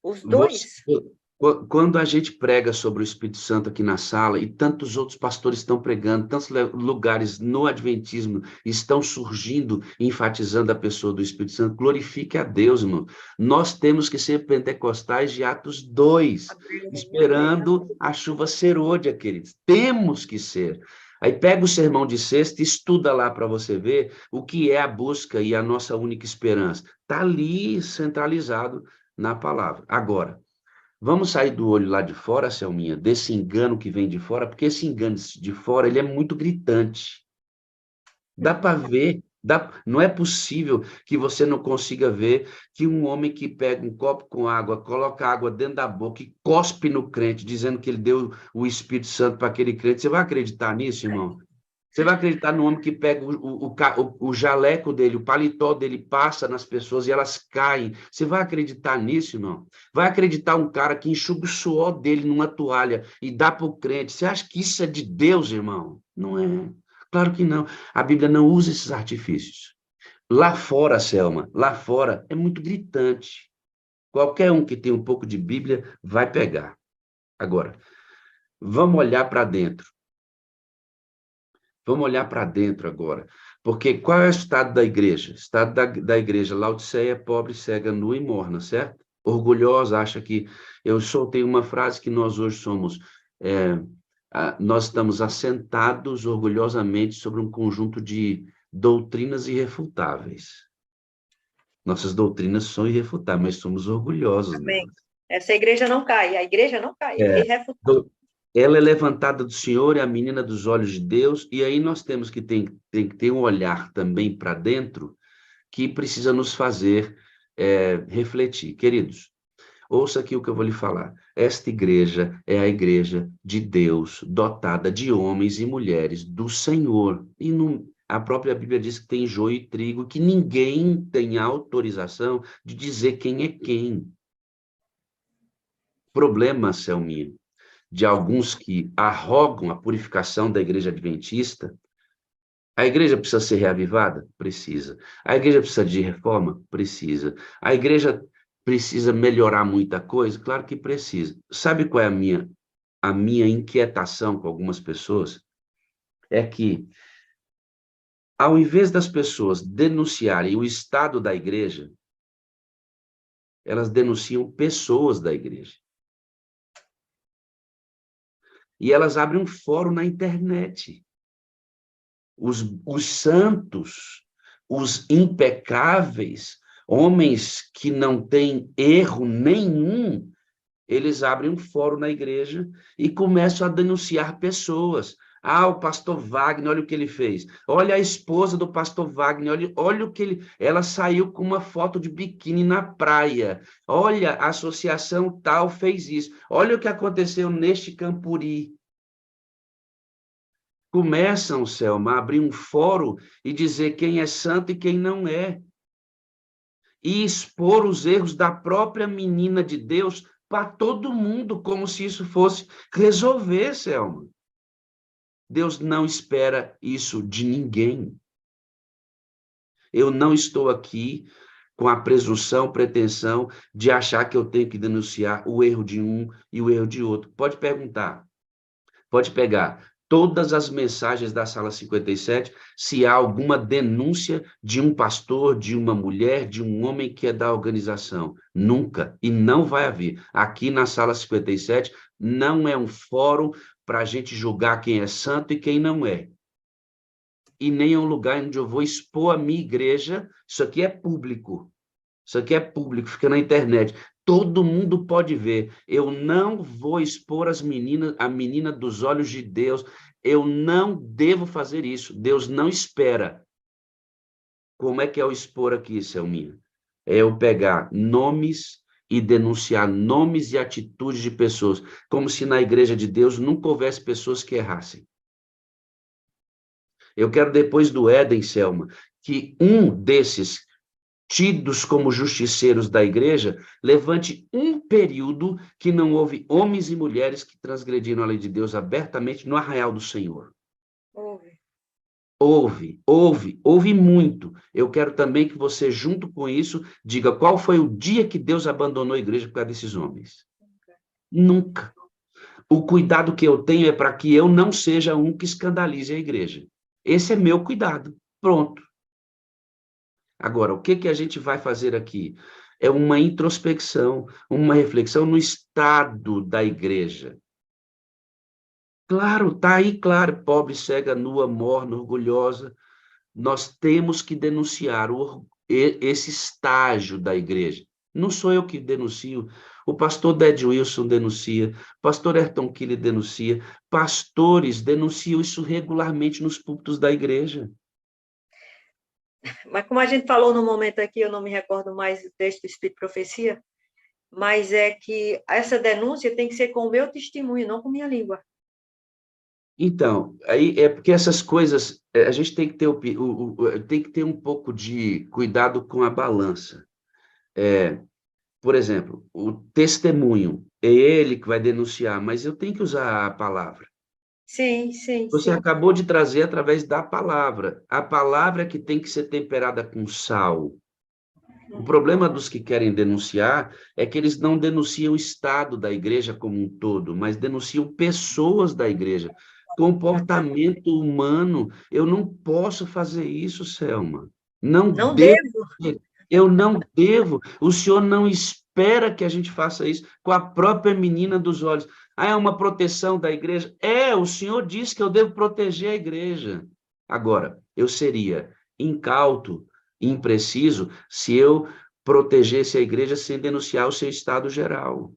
Os Você, dois. quando a gente prega sobre o Espírito Santo aqui na sala, e tantos outros pastores estão pregando, tantos lugares no Adventismo estão surgindo, enfatizando a pessoa do Espírito Santo, glorifique a Deus, irmão. Nós temos que ser pentecostais de Atos 2, Amém, amém, esperando a chuva serôdia, queridos. Temos que ser. Aí pega o sermão de sexta e estuda lá para você ver o que é a busca e a nossa única esperança. Está ali centralizado na palavra. Agora, vamos sair do olho lá de fora, Selminha, desse engano que vem de fora, porque esse engano de fora, ele é muito gritante. Dá para ver, não é possível que você não consiga ver que um homem que pega um copo com água, coloca água dentro da boca e cospe no crente, dizendo que ele deu o Espírito Santo para aquele crente. Você vai acreditar nisso, irmão? Você vai acreditar no homem que pega o jaleco dele, o paletó dele, passa nas pessoas e elas caem. Você vai acreditar nisso, irmão? Vai acreditar um cara que enxuga o suor dele numa toalha e dá para o crente. Você acha que isso é de Deus, irmão? Não é. Claro que não. A Bíblia não usa esses artifícios. Lá fora, Selma, lá fora é muito gritante. Qualquer um que tem um pouco de Bíblia vai pegar. Agora, vamos olhar para dentro. Vamos olhar para dentro agora. Porque qual é o estado da igreja? O estado da igreja, Laodiceia é pobre, cega, nua e morna, certo? Orgulhosa, acha que... Eu soltei uma frase que nós hoje somos... nós estamos assentados orgulhosamente sobre um conjunto de doutrinas irrefutáveis. Nossas doutrinas são irrefutáveis, mas somos orgulhosos amém. nelas. Essa igreja não cai, a igreja não cai, é É, irrefutável. ela é levantada do Senhor, é a menina dos olhos de Deus, e aí nós temos que tem que ter um olhar também para dentro que precisa nos fazer refletir. Queridos, ouça aqui o que eu vou lhe falar. Esta igreja é a igreja de Deus, dotada de homens e mulheres do Senhor. E a própria Bíblia diz que tem joio e trigo, que ninguém tem autorização de dizer quem é quem. Problema, Selminha, de alguns que arrogam a purificação da igreja adventista. A igreja precisa ser reavivada? Precisa. A igreja precisa de reforma? Precisa. A igreja precisa melhorar muita coisa? Claro que precisa. Sabe qual é a minha inquietação com algumas pessoas? É que, ao invés das pessoas denunciarem o estado da igreja, elas denunciam pessoas da igreja. E elas abrem um fórum na internet. Os santos, os impecáveis, homens que não têm erro nenhum, eles abrem um fórum na igreja e começam a denunciar pessoas. Ah, o pastor Wagner, olha o que ele fez. Olha a esposa do pastor Wagner, olha o que ele... Ela saiu com uma foto de biquíni na praia. Olha, a associação tal fez isso. Olha o que aconteceu neste Campuri. Começam, Selma, a abrir um fórum e dizer quem é santo e quem não é. E expor os erros da própria menina de Deus para todo mundo, como se isso fosse resolver, Selma. Deus não espera isso de ninguém. Eu não estou aqui com a presunção, pretensão de achar que eu tenho que denunciar o erro de um e o erro de outro. Pode perguntar. Pode pegar todas as mensagens da sala 57, se há alguma denúncia de um pastor, de uma mulher, de um homem que é da organização. Nunca, e não vai haver. Aqui na sala 57, não é um fórum para a gente julgar quem é santo e quem não é. E nem é um lugar onde eu vou expor a minha igreja. Isso aqui é público. Isso aqui é público, fica na internet. Todo mundo pode ver. Eu não vou expor a menina dos olhos de Deus. Eu não devo fazer isso. Deus não espera Como é que é o expor aqui, Selminha? É eu pegar nomes e denunciar nomes e atitudes de pessoas, como se na igreja de Deus nunca houvesse pessoas que errassem. Eu quero, depois do Éden, Selma, que um desses tidos como justiceiros da igreja, levante um período que não houve homens e mulheres que transgrediram a lei de Deus abertamente no arraial do Senhor. Houve. Houve muito. Eu quero também que você, junto com isso, diga qual foi o dia que Deus abandonou a igreja por causa desses homens. Nunca. O cuidado que eu tenho é para que eu não seja um que escandalize a igreja. Esse é meu cuidado. Pronto. Agora, o que que a gente vai fazer aqui? É uma introspecção, uma reflexão no estado da igreja. Claro, está aí, claro, pobre, cega, nua, morna, orgulhosa. Nós temos que denunciar esse estágio da igreja. Não sou eu que denuncio, o pastor Ded Wilson denuncia, o pastor Ayrton Kille denuncia, pastores denunciam isso regularmente nos púlpitos da igreja. Mas como a gente falou no momento aqui, eu não me recordo mais do texto do Espírito de Profecia, mas é que essa denúncia tem que ser com o meu testemunho, não com minha língua. Então, aí é porque essas coisas, a gente tem que ter, tem que ter um pouco de cuidado com a balança. Por exemplo, o testemunho, é ele que vai denunciar, mas eu tenho que usar a palavra. Sim, sim, Você sim. acabou de trazer através da palavra. A palavra é que tem que ser temperada com sal. O problema dos que querem denunciar é que eles não denunciam o estado da igreja como um todo, mas denunciam pessoas da igreja, comportamento humano. Eu não posso fazer isso, Selma. Não Não devo. devo. Eu não devo. O senhor não espera que a gente faça isso com a própria menina dos olhos. Ah, é uma proteção da igreja? É, o senhor disse que eu devo proteger a igreja. Agora, eu seria incauto, impreciso, se eu protegesse a igreja sem denunciar o seu estado geral.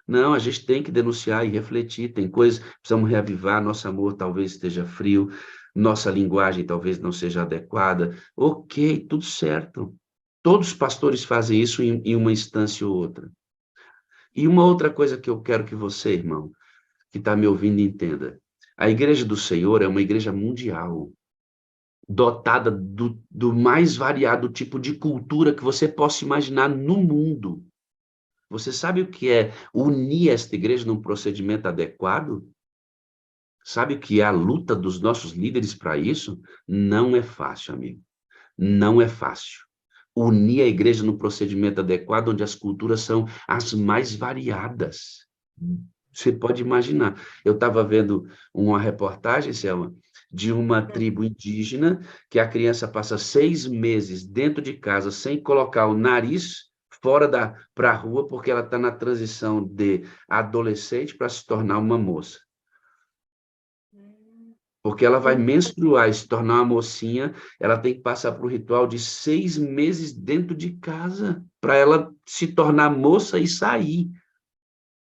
Não, a gente tem que denunciar e refletir. Tem coisas, precisamos reavivar. Nosso amor talvez esteja frio, nossa linguagem talvez não seja adequada. Ok, tudo certo. Todos os pastores fazem isso em uma instância ou outra. E uma outra coisa que eu quero que você, irmão, que está me ouvindo, entenda. A igreja do Senhor é uma igreja mundial, dotada do mais variado tipo de cultura que você possa imaginar no mundo. Você sabe o que é unir esta igreja num procedimento adequado? Sabe o que é a luta dos nossos líderes para isso? Não é fácil, amigo. Não é fácil. Unir a igreja no procedimento adequado, onde as culturas são as mais variadas. Você pode imaginar. Eu estava vendo uma reportagem, Selma, de uma tribo indígena que a criança passa 6 meses dentro de casa sem colocar o nariz fora para a rua, porque ela está na transição de adolescente para se tornar uma moça. Porque ela vai menstruar e se tornar uma mocinha, ela tem que passar por um ritual de 6 meses dentro de casa, para ela se tornar moça e sair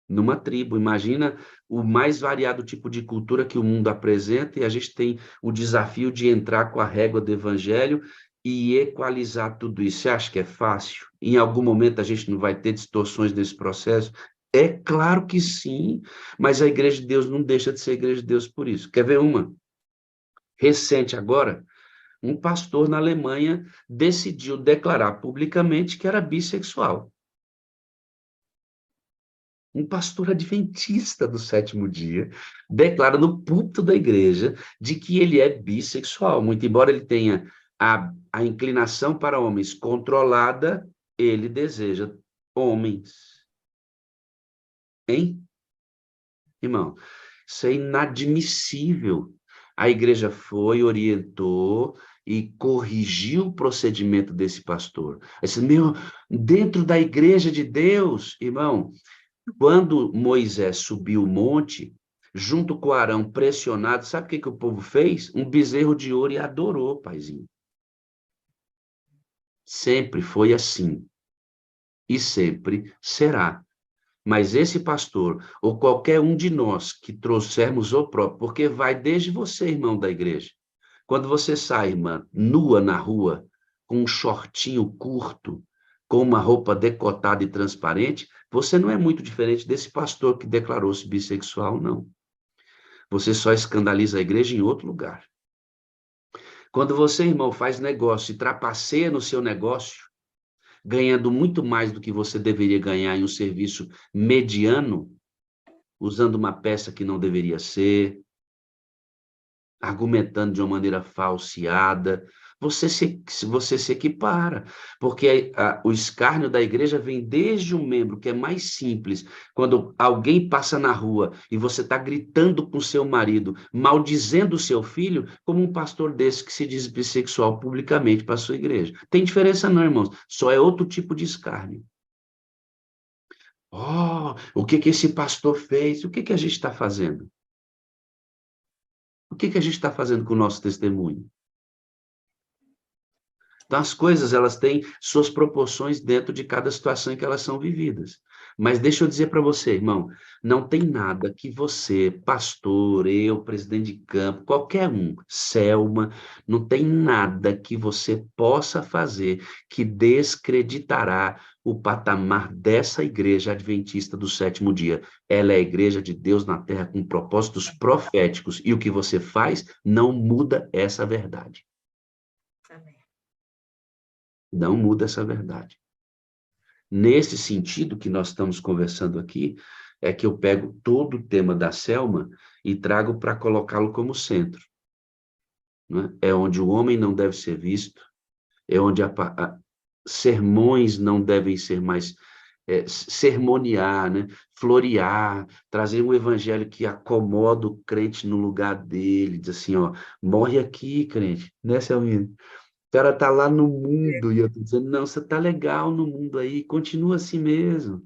numa tribo. Imagina o mais variado tipo de cultura que o mundo apresenta, e a gente tem o desafio de entrar com a régua do evangelho e equalizar tudo isso. Você acha que é fácil? Em algum momento a gente não vai ter distorções nesse processo? É claro que sim, mas a igreja de Deus não deixa de ser a igreja de Deus por isso. Quer ver uma? Recente agora, um pastor na Alemanha decidiu declarar publicamente que era bissexual. Um pastor adventista do sétimo dia declara no púlpito da igreja de que ele é bissexual. Muito embora ele tenha a inclinação para homens controlada, ele deseja homens. Hein? Irmão, isso é inadmissível. A igreja foi, orientou e corrigiu o procedimento desse pastor. Esse meu, dentro da igreja de Deus, irmão, quando Moisés subiu o monte, junto com Arão pressionado, sabe o que o povo fez? Um bezerro de ouro e adorou, paizinho. Sempre foi assim. E sempre será. Mas esse pastor, ou qualquer um de nós que trouxermos o próprio, porque vai desde você, irmão da igreja. Quando você sai, irmã, nua na rua, com um shortinho curto, com uma roupa decotada e transparente, você não é muito diferente desse pastor que declarou-se bissexual, não. Você só escandaliza a igreja em outro lugar. Quando você, irmão, faz negócio e trapaceia no seu negócio, ganhando muito mais do que você deveria ganhar em um serviço mediano, usando uma peça que não deveria ser, argumentando de uma maneira falseada, você se equipara, porque o escárnio da igreja vem desde um membro que é mais simples, quando alguém passa na rua e você está gritando com seu marido, maldizendo o seu filho, como um pastor desse que se diz bissexual publicamente para a sua igreja. Tem diferença não, irmãos, só é outro tipo de escárnio. Oh, o que que esse pastor fez? O que que a gente está fazendo? O que que a gente está fazendo com o nosso testemunho? Então, as coisas, elas têm suas proporções dentro de cada situação em que elas são vividas. Mas deixa eu dizer para você, irmão, não tem nada que você, pastor, eu, presidente de campo, qualquer um, Selma, não tem nada que você possa fazer que descreditará o patamar dessa igreja adventista do sétimo dia. Ela é a igreja de Deus na terra com propósitos proféticos, e o que você faz não muda essa verdade. Amém. Não muda essa verdade. Nesse sentido que nós estamos conversando aqui, é que eu pego todo o tema da Selma e trago para colocá-lo como centro. Né? É onde o homem não deve ser visto, é onde sermões não devem ser mais sermonear, né? Florear, trazer um evangelho que acomoda o crente no lugar dele, diz assim, ó, morre aqui, crente, né, Selminha? O cara tá lá no mundo e eu tô dizendo, não, você tá legal no mundo aí, continua assim mesmo.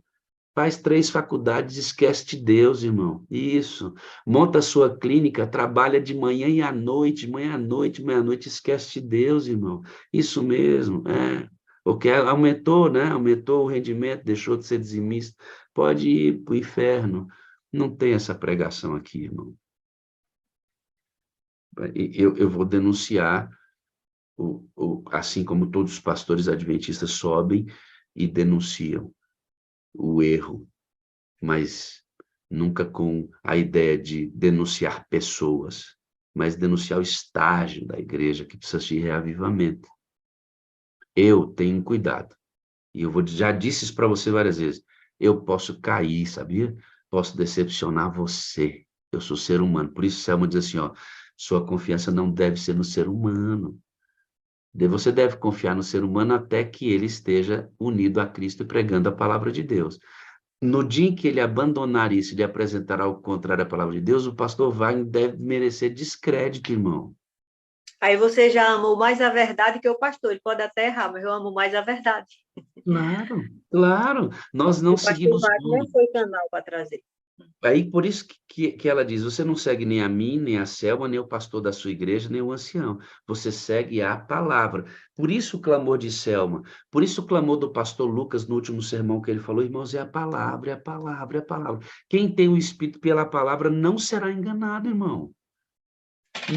Faz 3 faculdades, esquece de Deus, irmão. Isso. Monta a sua clínica, trabalha de manhã e à noite, manhã à noite, manhã à noite, esquece de Deus, irmão. Isso mesmo, é. Porque aumentou, né? Aumentou o rendimento, deixou de ser dizimista. Pode ir para o inferno. Não tem essa pregação aqui, irmão. Eu vou denunciar assim como todos os pastores adventistas sobem e denunciam o erro, mas nunca com a ideia de denunciar pessoas, mas denunciar o estágio da igreja que precisa de reavivamento. Eu tenho cuidado, e já disse isso para você várias vezes, eu posso cair, sabia? Posso decepcionar você, eu sou ser humano, por isso Selma diz assim, ó, sua confiança não deve ser no ser humano. Você deve confiar no ser humano até que ele esteja unido a Cristo e pregando a palavra de Deus. No dia em que ele abandonar isso e lhe apresentar algo contrário à palavra de Deus, o pastor Wagner deve merecer descrédito, irmão. Aí você já amou mais a verdade que o pastor. Ele pode até errar, mas eu amo mais a verdade. Claro, claro. Nós E não o pastor seguimos Wagner homem. foi canal para trazer. Aí, por isso que ela diz, você não segue nem a mim, nem a Selma, nem o pastor da sua igreja, nem o ancião. Você segue a palavra. Por isso o clamor de Selma, por isso o clamor do pastor Lucas no último sermão que ele falou, irmãos, é a palavra, é a palavra, é a palavra. Quem tem o Espírito pela palavra não será enganado, irmão.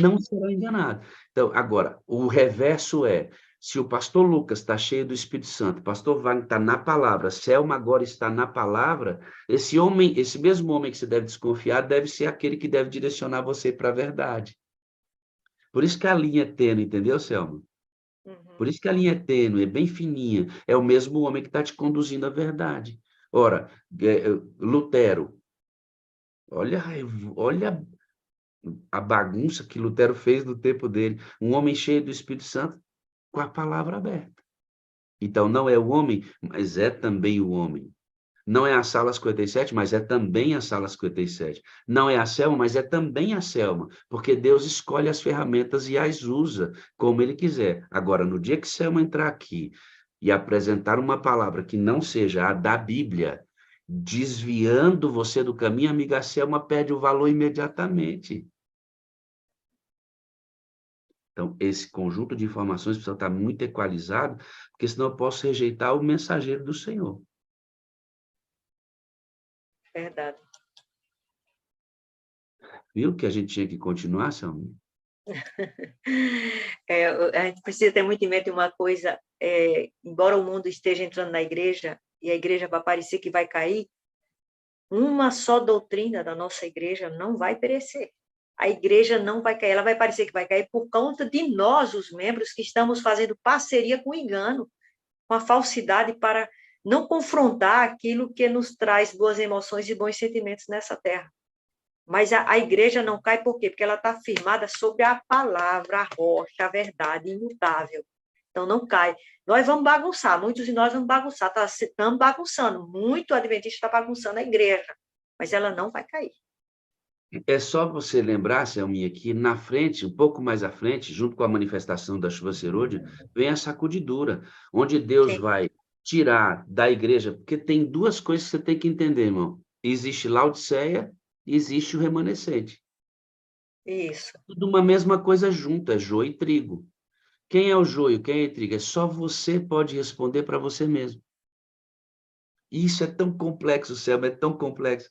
Não será enganado. Então, agora, o reverso é, se o pastor Lucas está cheio do Espírito Santo, o pastor Wagner está na palavra, Selma agora está na palavra, esse homem, esse mesmo homem que você deve desconfiar, deve ser aquele que deve direcionar você para a verdade. Por isso que a linha é tênue, entendeu, Selma? Por Uhum. isso que a linha é tênue, é bem fininha. É o mesmo homem que está te conduzindo à verdade. Ora, Lutero, olha, olha a bagunça que Lutero fez no tempo dele. Um homem cheio do Espírito Santo com a palavra aberta. Então, não é o homem, mas é também o homem. Não é a Sala 57, mas é também a Sala 57. Não é a Selma, mas é também a Selma, porque Deus escolhe as ferramentas e as usa como Ele quiser. Agora, no dia que Selma entrar aqui e apresentar uma palavra que não seja a da Bíblia, desviando você do caminho, amiga, a Selma perde o valor imediatamente. Então, esse conjunto de informações precisa estar muito equalizado, porque senão eu posso rejeitar o mensageiro do Senhor. Verdade. Viu que a gente tinha que continuar, Selma? A gente precisa ter muito em mente uma coisa, embora o mundo esteja entrando na igreja, e a igreja vai parecer que vai cair, uma só doutrina da nossa igreja não vai perecer. A igreja não vai cair, ela vai parecer que vai cair por conta de nós, os membros, que estamos fazendo parceria com o engano, com a falsidade, para não confrontar aquilo que nos traz boas emoções e bons sentimentos nessa terra. Mas a igreja não cai por quê? Porque ela está firmada sobre a palavra, a rocha, a verdade imutável. Então, não cai. Nós vamos bagunçar, muitos de nós vamos bagunçar, estamos bagunçando, muito adventista está bagunçando a igreja, mas ela não vai cair. É só você lembrar, Selminha, que na frente, um pouco mais à frente, junto com a manifestação da chuva serôdia, vem a sacudidura, onde Deus Sim. vai tirar da igreja, porque tem duas coisas que você tem que entender, irmão. Existe Laodiceia e existe o remanescente. Isso. Tudo uma mesma coisa junto, é joio e trigo. Quem é o joio, quem é o trigo? É só você pode responder para você mesmo. Isso é tão complexo, Selma, é tão complexo.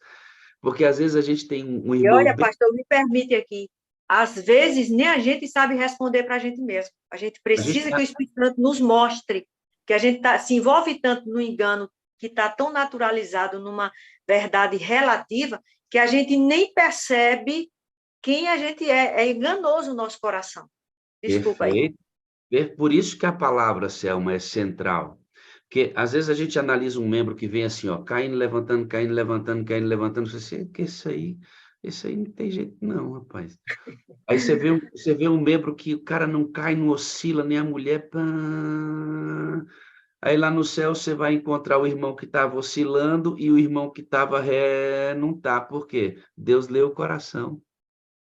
Porque às vezes a gente tem um E irmão olha, bem... pastor, me permite aqui, às vezes nem a gente sabe responder para a gente mesmo. A gente A gente precisa que o Espírito Santo nos mostre que a gente se envolve tanto no engano, que está tão naturalizado numa verdade relativa, que a gente nem percebe quem a gente é. É enganoso o nosso coração. Desculpa aí. Perfeito. Por isso que a palavra, Selma, é central. Porque às vezes a gente analisa um membro que vem assim, ó, caindo, levantando, caindo, levantando, caindo, levantando. Você assim, que esse aí não tem jeito não, rapaz. Aí você vê um membro que o cara não cai, não oscila, nem a mulher. Pã. Aí lá no céu você vai encontrar o irmão que estava oscilando e o irmão que estava ré, não tá. Por quê? Deus leu o coração.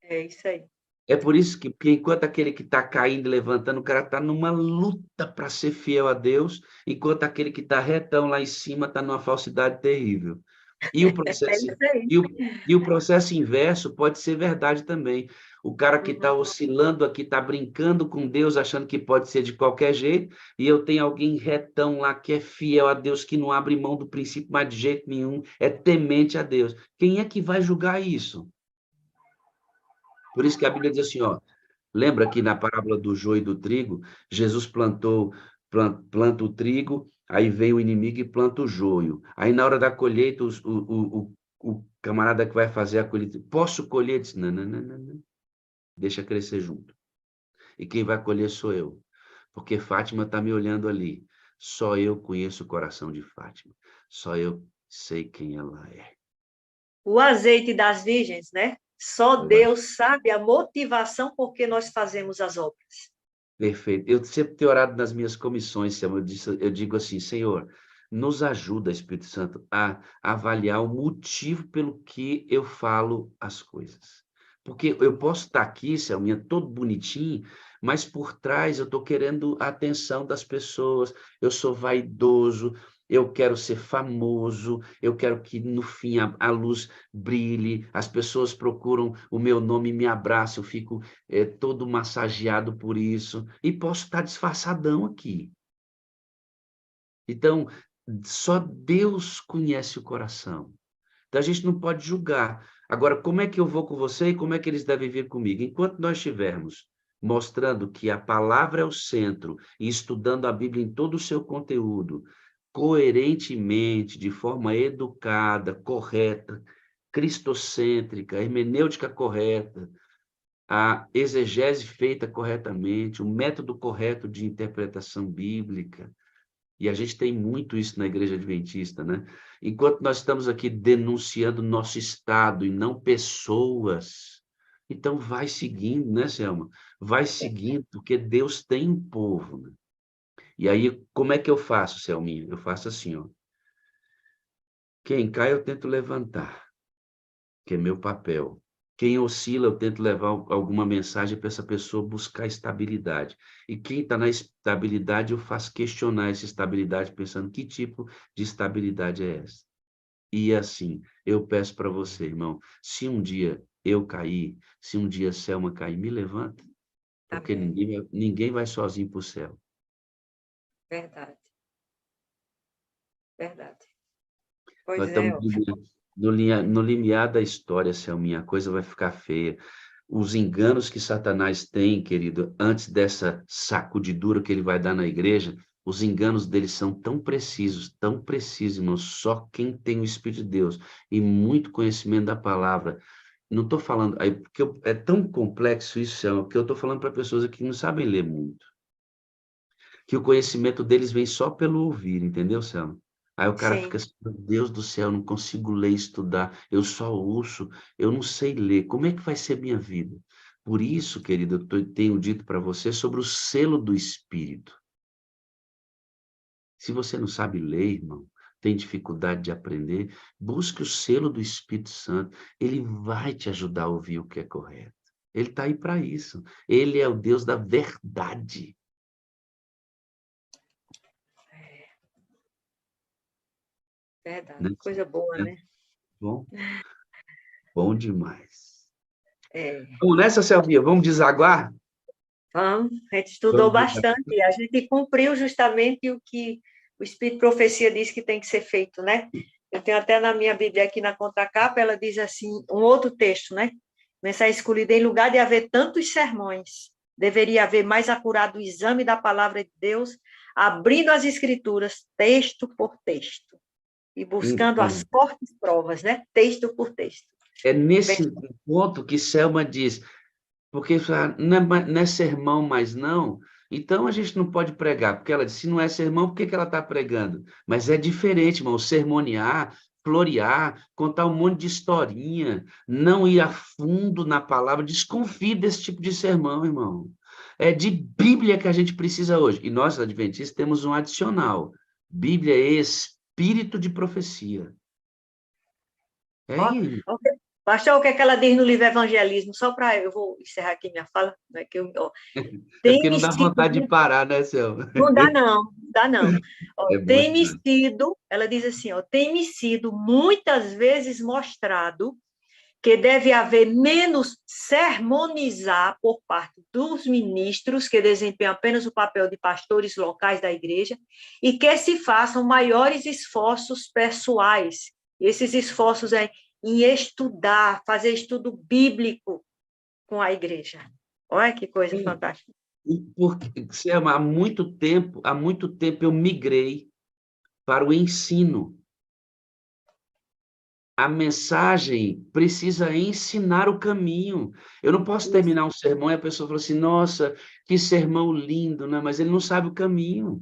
É isso aí. É por isso que, porque enquanto aquele que está caindo e levantando, o cara está numa luta para ser fiel a Deus, enquanto aquele que está retão lá em cima está numa falsidade terrível. E o É processo, isso aí. e o processo inverso pode ser verdade também. O cara que está Uhum. oscilando aqui, está brincando com Deus, achando que pode ser de qualquer jeito, e eu tenho alguém retão lá que é fiel a Deus, que não abre mão do princípio mais de jeito nenhum, é temente a Deus. Quem é que vai julgar isso? Por isso que a Bíblia diz assim, ó, lembra que na parábola do joio e do trigo, Jesus planta o trigo, aí vem o inimigo e planta o joio. Aí na hora da colheita, o camarada que vai fazer a colheita, posso colher? Diz, não, não, não, não, não. Deixa crescer junto. E quem vai colher sou eu, porque Fátima está me olhando ali. Só eu conheço o coração de Fátima. Só eu sei quem ela é. O azeite das virgens, né? Só Deus sabe a motivação por que nós fazemos as obras. Perfeito. Eu sempre tenho orado nas minhas comissões, Selma. Eu digo assim, Senhor, nos ajuda, Espírito Santo, a avaliar o motivo pelo que eu falo as coisas. Porque eu posso estar aqui, Selminha, todo bonitinho, mas por trás eu estou querendo a atenção das pessoas, eu sou vaidoso, eu quero ser famoso, eu quero que no fim a luz brilhe, as pessoas procuram o meu nome e me abraçam, eu fico todo massageado por isso, e posso estar disfarçadão aqui. Então, só Deus conhece o coração. Então, a gente não pode julgar. Agora, como é que eu vou com você e como é que eles devem vir comigo? Enquanto nós estivermos mostrando que a palavra é o centro e estudando a Bíblia em todo o seu conteúdo, coerentemente, de forma educada, correta, cristocêntrica, hermenêutica correta, a exegese feita corretamente, o método correto de interpretação bíblica. E a gente tem muito isso na Igreja Adventista, né? Enquanto nós estamos aqui denunciando nosso estado e não pessoas, então vai seguindo, né, Selma? Vai seguindo, porque Deus tem um povo, né? E aí, como é que eu faço, Selminha? Eu faço assim, ó. Quem cai, eu tento levantar, que é meu papel. Quem oscila, eu tento levar alguma mensagem para essa pessoa buscar estabilidade. E quem está na estabilidade, eu faço questionar essa estabilidade, pensando que tipo de estabilidade é essa. E assim, eu peço para você, irmão, se um dia eu cair, se um dia a Selma cair, me levanta, porque Amém. ninguém vai sozinho para o céu. Verdade. Verdade. Pois Nós estamos é. no limiar da história, Selminha, a coisa vai ficar feia. os enganos que Satanás tem, querido, antes dessa sacudidura que ele vai dar na igreja, os enganos dele são tão precisos, irmão, só quem tem o Espírito de Deus e muito conhecimento da palavra. Não estou falando, aí, porque é tão complexo isso, Selma, que eu estou falando para pessoas aqui que não sabem ler muito. Que o conhecimento deles vem só pelo ouvir, entendeu, Selma? Aí o cara fica Sim. assim, meu Deus do céu, eu não consigo ler e estudar, eu só ouço, eu não sei ler, como é que vai ser minha vida? Por isso, querido, tenho dito para você sobre o selo do Espírito. Se você não sabe ler, irmão, tem dificuldade de aprender, busque o selo do Espírito Santo. Ele vai te ajudar a ouvir o que é correto. Ele está aí para isso. Ele é o Deus da verdade. Verdade. Né? Coisa boa, É né? bom, bom demais. É. Vamos nessa, Selvinha? Vamos desaguar? Vamos, a gente estudou Vamos desaguar. bastante e a gente cumpriu justamente o que o Espírito de Profecia diz que tem que ser feito, né? Eu tenho até na minha Bíblia aqui na contracapa, ela diz assim, um outro texto, né? Mensagem escolhida, em lugar de haver tantos sermões, deveria haver mais acurado exame da palavra de Deus, abrindo as escrituras texto por texto e buscando as Então, fortes provas, né? Texto por texto. é nesse ponto que Selma diz, porque não não é sermão mais não, então a gente não pode pregar, porque ela disse, se não é sermão, por que ela está pregando? Mas é diferente, irmão, sermonear, florear, contar um monte de historinha, não ir a fundo na palavra, desconfie desse tipo de sermão, irmão. É de Bíblia que a gente precisa hoje, e nós, adventistas, temos um adicional, Bíblia é espírito de profecia. É Ó, aí. ó, pastor, o que é que ela diz no livro Evangelismo? Só para eu vou encerrar aqui minha fala, né, que eu, ó, É tem porque não me dá sido, vontade de parar, né, Selma? não dá não, não dá não. Ó, É bom tem me demais. sido, ela diz assim, ó, tem me sido muitas vezes mostrado que deve haver menos sermonizar por parte dos ministros, que desempenham apenas o papel de pastores locais da igreja, e que se façam maiores esforços pessoais. Esses esforços é em estudar, fazer estudo bíblico com a igreja. Olha que coisa Sim, fantástica. porque, Selma, há muito tempo eu migrei para o ensino. A mensagem precisa ensinar o caminho. Eu não posso Isso. terminar um sermão e a pessoa fala assim, nossa, que sermão lindo, né? Mas ele não sabe o caminho.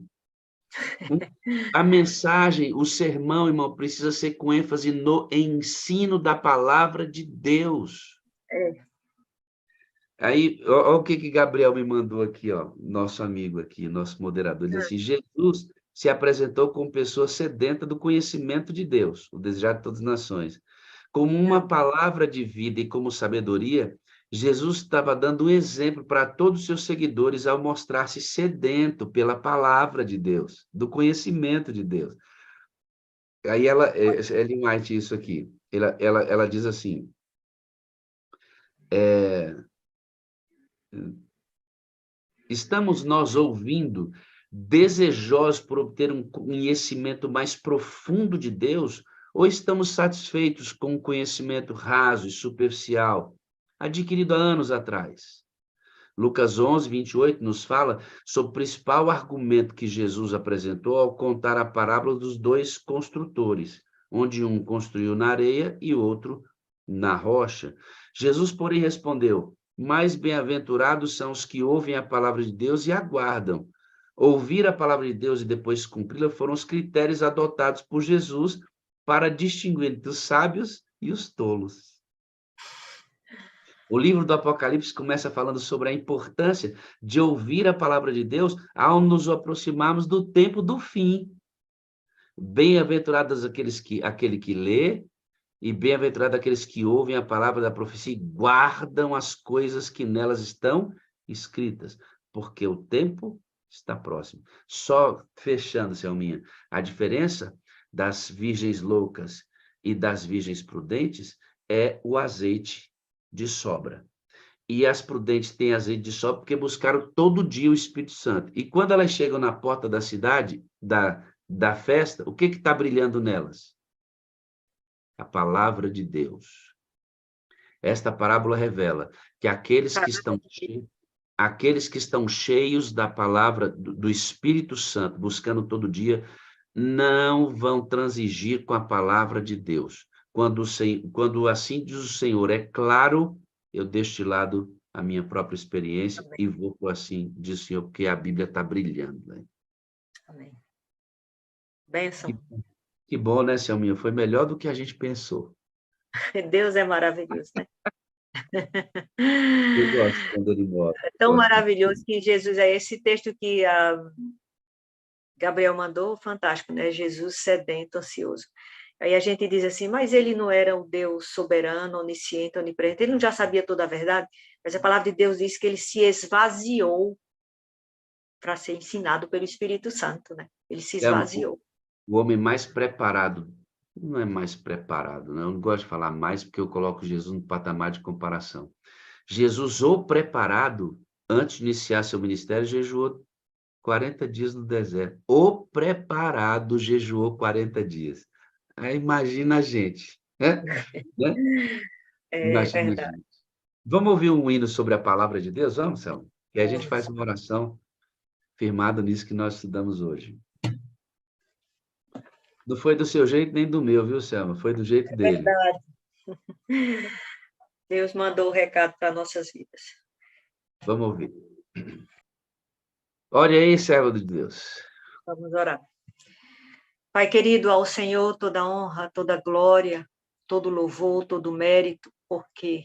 A mensagem, o sermão, irmão, precisa ser com ênfase no ensino da palavra de Deus. É, Aí, ó, o que que Gabriel me mandou aqui, ó, nosso amigo aqui, nosso moderador, ele diz assim, Jesus se apresentou como pessoa sedenta do conhecimento de Deus, o desejado de todas as nações. Como uma palavra de vida e como sabedoria, Jesus estava dando um exemplo para todos os seus seguidores ao mostrar-se sedento pela palavra de Deus, do conhecimento de Deus. Aí Ellen White, isso aqui, ela diz assim, é, estamos nós ouvindo, desejosos por obter um conhecimento mais profundo de Deus, ou estamos satisfeitos com um conhecimento raso e superficial, adquirido há anos atrás? Lucas 11, 28 nos fala sobre o principal argumento que Jesus apresentou ao contar a parábola dos dois construtores, onde um construiu na areia e outro na rocha. Jesus, porém, respondeu: mais bem-aventurados são os que ouvem a palavra de Deus e aguardam. Ouvir a palavra de Deus e depois cumpri-la foram os critérios adotados por Jesus para distinguir entre os sábios e os tolos. O livro do Apocalipse começa falando sobre a importância de ouvir a palavra de Deus ao nos aproximarmos do tempo do fim. Bem-aventurados aquele que lê, e bem-aventurados aqueles que ouvem a palavra da profecia e guardam as coisas que nelas estão escritas, porque o tempo está próximo. Só fechando, Selminha, a diferença das virgens loucas e das virgens prudentes é o azeite de sobra. E as prudentes têm azeite de sobra porque buscaram todo dia o Espírito Santo. E quando elas chegam na porta da cidade, da festa, o que está brilhando nelas? A palavra de Deus. Esta parábola revela que aqueles que estão cheios da palavra do Espírito Santo, buscando todo dia, não vão transigir com a palavra de Deus. Quando assim diz o Senhor, é claro, eu deixo de lado a minha própria experiência Amém. e vou por assim diz o Senhor, porque a Bíblia está brilhando. Né? Amém. Bênção. Que bom, né, Selminha? Foi melhor do que a gente pensou. Deus é maravilhoso, né? Eu gosto quando ele mostra. É tão maravilhoso que Jesus, é esse texto que a Gabriel mandou, fantástico, né? Jesus sedento, ansioso. Aí a gente diz assim, mas ele não era o Deus soberano, onisciente, onipresente, ele não já sabia toda a verdade? Mas a palavra de Deus diz que ele se esvaziou para ser ensinado pelo Espírito Santo, né? Ele se esvaziou. O homem mais preparado, não é mais preparado, né? Eu não gosto de falar mais porque eu coloco Jesus no patamar de comparação. Jesus, ou preparado, antes de iniciar seu ministério, jejuou 40 dias no deserto. O preparado jejuou 40 dias. Aí imagina a gente, né? É Imagina a verdade. gente. Vamos ouvir um hino sobre a palavra de Deus? Vamos, Selma? E a gente faz Vamos. uma oração firmada nisso que nós estudamos hoje. Não foi do seu jeito nem do meu, viu, Selma? Foi do jeito É dele. verdade. Deus mandou o recado para nossas vidas. Vamos ouvir. Ore aí, servo de Deus. Vamos orar. Pai querido, ao Senhor toda honra, toda glória, todo louvor, todo mérito, porque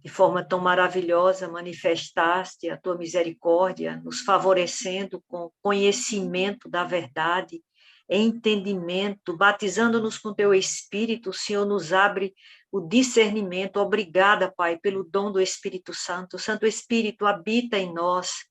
de forma tão maravilhosa manifestaste a tua misericórdia, nos favorecendo com conhecimento da verdade, entendimento, batizando-nos com teu Espírito, o Senhor nos abre o discernimento. Obrigada, Pai, pelo dom do Espírito Santo. O Santo Espírito habita em nós,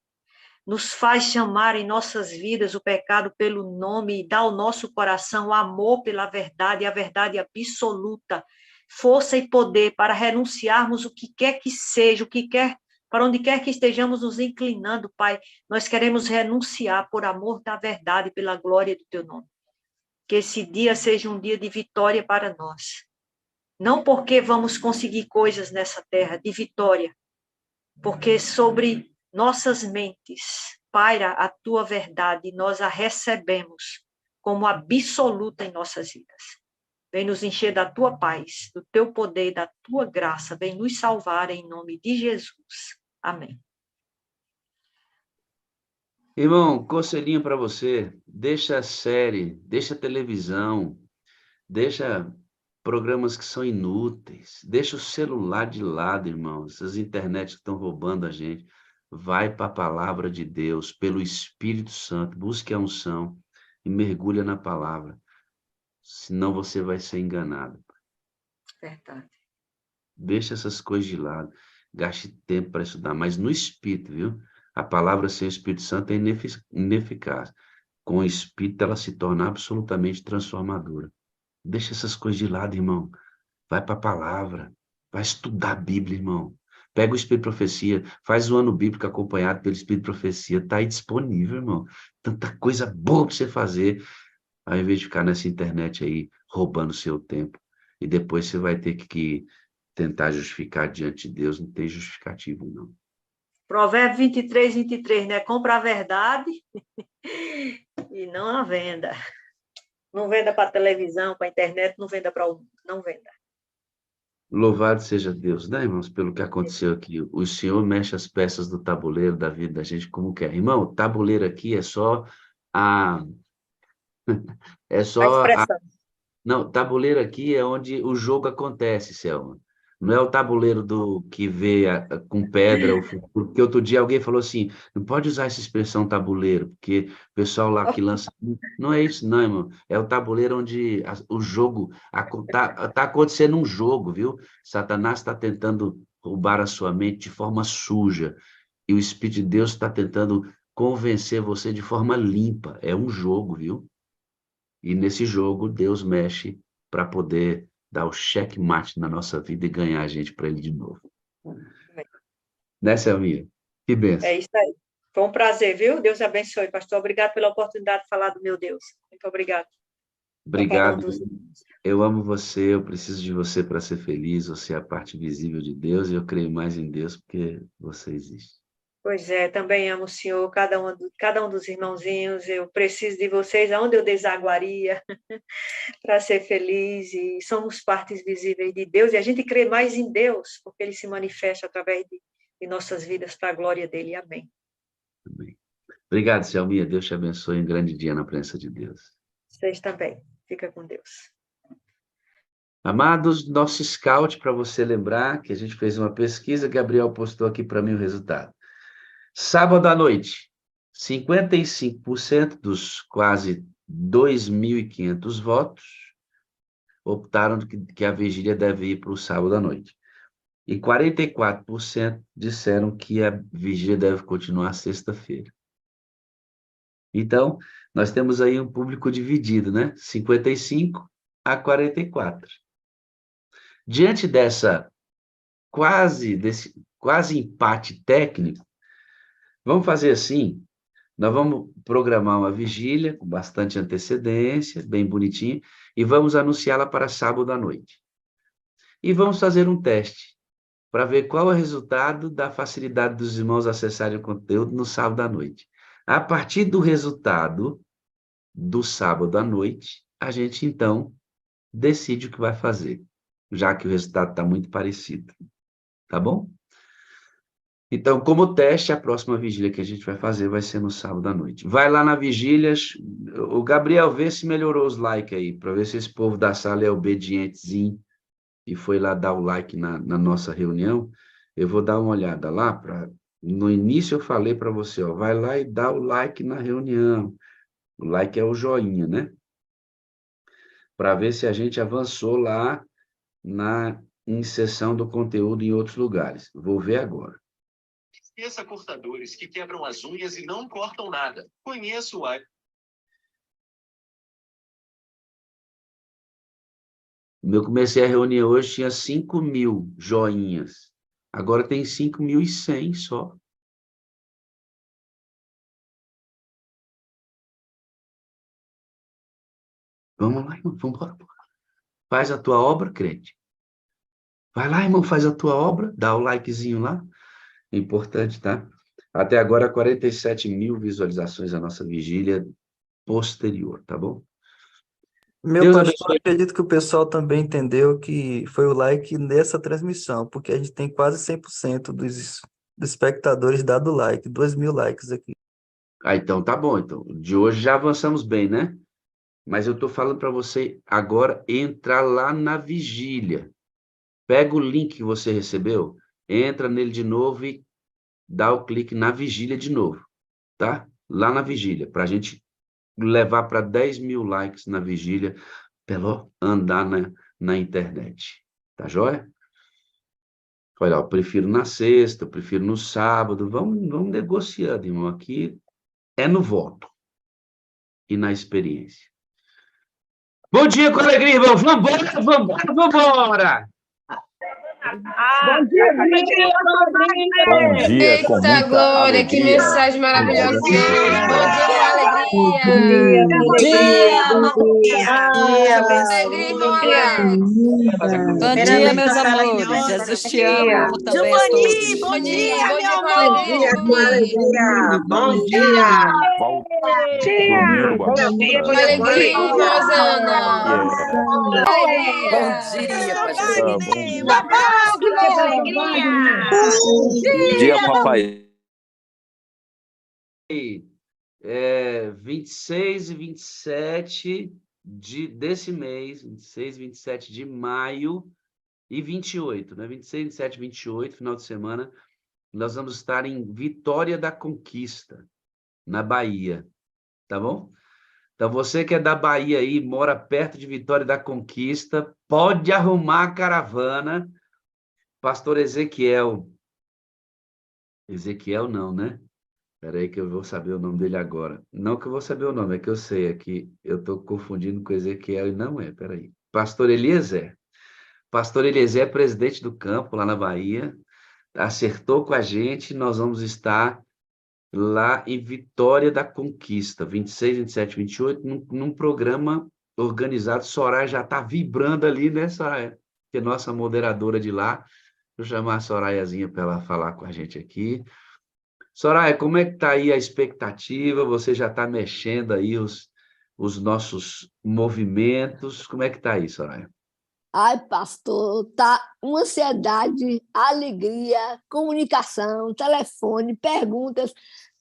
nos faz chamar em nossas vidas o pecado pelo nome e dá ao nosso coração o amor pela verdade, a verdade absoluta, força e poder para renunciarmos o que quer que seja, o que quer, para onde quer que estejamos nos inclinando, Pai, nós queremos renunciar por amor da verdade, pela glória do teu nome. Que esse dia seja um dia de vitória para nós. Não porque vamos conseguir coisas nessa terra, de vitória, porque sobre nossas mentes paira a tua verdade e nós a recebemos como absoluta em nossas vidas. Vem nos encher da tua paz, do teu poder, da tua graça. Vem nos salvar em nome de Jesus. Amém. Irmão, conselhinho para você. Deixa a série, deixa a televisão, deixa programas que são inúteis. Deixa o celular de lado, irmão. Essas internets que estão roubando a gente. Vai para a palavra de Deus, pelo Espírito Santo. Busque a unção e mergulha na palavra. Senão você vai ser enganado. Verdade. Deixa essas coisas de lado. Gaste tempo para estudar, mas no Espírito, viu? A palavra sem o Espírito Santo é ineficaz. Com o Espírito, ela se torna absolutamente transformadora. Deixa essas coisas de lado, irmão. Vai para a palavra. Vai estudar a Bíblia, irmão. Pega o Espírito de Profecia. Faz o ano bíblico acompanhado pelo Espírito de Profecia. Está aí disponível, irmão. Tanta coisa boa para você fazer. Ao invés de ficar nessa internet aí, roubando o seu tempo. E depois você vai ter que tentar justificar diante de Deus. Não tem justificativo, não. Provérbio 23, 23, né? Compra a verdade e não a venda. Não venda para a televisão, para a internet, não venda para o mundo. Não venda. Louvado seja Deus, né, irmãos, pelo que aconteceu aqui. O Senhor mexe as peças do tabuleiro da vida da gente como quer. Irmão, o tabuleiro aqui é só a... É A só a... expressão. Não, tabuleiro aqui é onde o jogo acontece, Selma. Não é o tabuleiro do que vê com pedra, porque outro dia alguém falou assim, não pode usar essa expressão tabuleiro, porque o pessoal lá que lança... Não é isso, não, irmão. É o tabuleiro onde o jogo... Tá acontecendo um jogo, viu? Satanás está tentando roubar a sua mente de forma suja, e o Espírito de Deus está tentando convencer você de forma limpa. É um jogo, viu? E nesse jogo, Deus mexe para poder dar o checkmate na nossa vida e ganhar a gente para Ele de novo. Né, Selminha? Que É benção. isso aí. Foi um prazer, viu? Deus abençoe, pastor. Obrigado pela oportunidade de falar do meu Deus. Muito obrigado. Para cada um Obrigado. dos irmãos. Eu amo você, eu preciso de você para ser feliz, você é a parte visível de Deus, e eu creio mais em Deus porque você existe. Pois é, também amo o Senhor, cada um dos irmãozinhos, eu preciso de vocês, aonde eu desaguaria para ser feliz, e somos partes visíveis de Deus, e a gente crê mais em Deus, porque Ele se manifesta através de nossas vidas para a glória dEle. Amém. Amém. Obrigado, Selminha. Deus te abençoe. Um grande dia na presença de Deus. Vocês também. Fica com Deus. Amados, nosso scout, para você lembrar que a gente fez uma pesquisa, Gabriel postou aqui para mim o resultado. Sábado à noite, 55% dos quase 2.500 votos optaram que a vigília deve ir para o sábado à noite. E 44% disseram que a vigília deve continuar sexta-feira. Então, nós temos aí um público dividido, né? 55 a 44. Diante desse quase empate técnico, vamos fazer assim, nós vamos programar uma vigília com bastante antecedência, bem bonitinho, e vamos anunciá-la para sábado à noite. E vamos fazer um teste para ver qual é o resultado da facilidade dos irmãos acessarem o conteúdo no sábado à noite. A partir do resultado do sábado à noite, a gente, então, decide o que vai fazer, já que o resultado está muito parecido. Tá bom? Então, como teste, a próxima vigília que a gente vai fazer vai ser no sábado à noite. Vai lá na vigília, o Gabriel, vê se melhorou os likes aí, para ver se esse povo da sala é obedientezinho e foi lá dar o like na nossa reunião. Eu vou dar uma olhada lá. No início eu falei para você, ó, vai lá e dá o like na reunião. O like é o joinha, né? Para ver se a gente avançou lá na inserção do conteúdo em outros lugares. Vou ver agora. Esqueça cortadores que quebram as unhas e não cortam nada. Conheço a... Eu comecei a reunião hoje, tinha 5.000 joinhas. Agora tem 5.100 só. Vamos lá, irmão, vamos embora. Faz a tua obra, crente. Vai lá, irmão, faz a tua obra, dá o likezinho lá. É importante, tá? Até agora, 47.000 visualizações da nossa vigília posterior, tá bom? Meu Deus pastor, abençoe. acredito que o pessoal também entendeu que foi o like nessa transmissão, porque a gente tem quase 100% dos espectadores dado like, 2.000 likes aqui. Ah, então tá bom. Então, de hoje já avançamos bem, né? Mas eu tô falando para você agora entrar lá na vigília. Pega o link que você recebeu, entra nele de novo e dá o clique na vigília de novo, tá? Lá na vigília, para a gente levar para 10.000 likes na vigília, pelo andar na internet. Tá joia? Olha, eu prefiro na sexta, eu prefiro no sábado. Vamos negociando, irmão. Aqui é no voto e na experiência. Bom dia, com alegria, irmão. Vambora, vambora, vambora! Bom dia, Bom dia, Eita, com muita glória, alegria. que mensagem maravilhosa. Bom dia, com Dia, alegria. abençoe. Bom dia, meus amores. Jesus te ama, amo também a todos. Bom dia, Bom dia. com alegria, Rosana. Bom dia, pastor. Bom dia, papai. 26 e 27 desse mês, 26 e 27 de maio e 28, né? 26, 27, 28, final de semana, nós vamos estar em Vitória da Conquista, na Bahia, tá bom? Então, você que é da Bahia aí, mora perto de Vitória da Conquista, pode arrumar a caravana. Pastor Ezequiel não, né? Espera aí que eu vou saber o nome dele agora. Não que eu vou saber o nome, é que eu sei, é que eu estou confundindo com Ezequiel e não é, espera aí. Pastor Eliezer. Pastor Eliezer é presidente do campo lá na Bahia, acertou com a gente, nós vamos estar lá em Vitória da Conquista, 26, 27, 28, num programa organizado. Soraya já está vibrando ali, né, Soraya? Que é nossa moderadora de lá. Vou chamar a Sorayazinha para ela falar com a gente aqui. Soraya, como é que está aí a expectativa? Você já está mexendo aí os nossos movimentos. Como é que está aí, Soraya? Ai, pastor, tá uma ansiedade, alegria, comunicação, telefone, perguntas.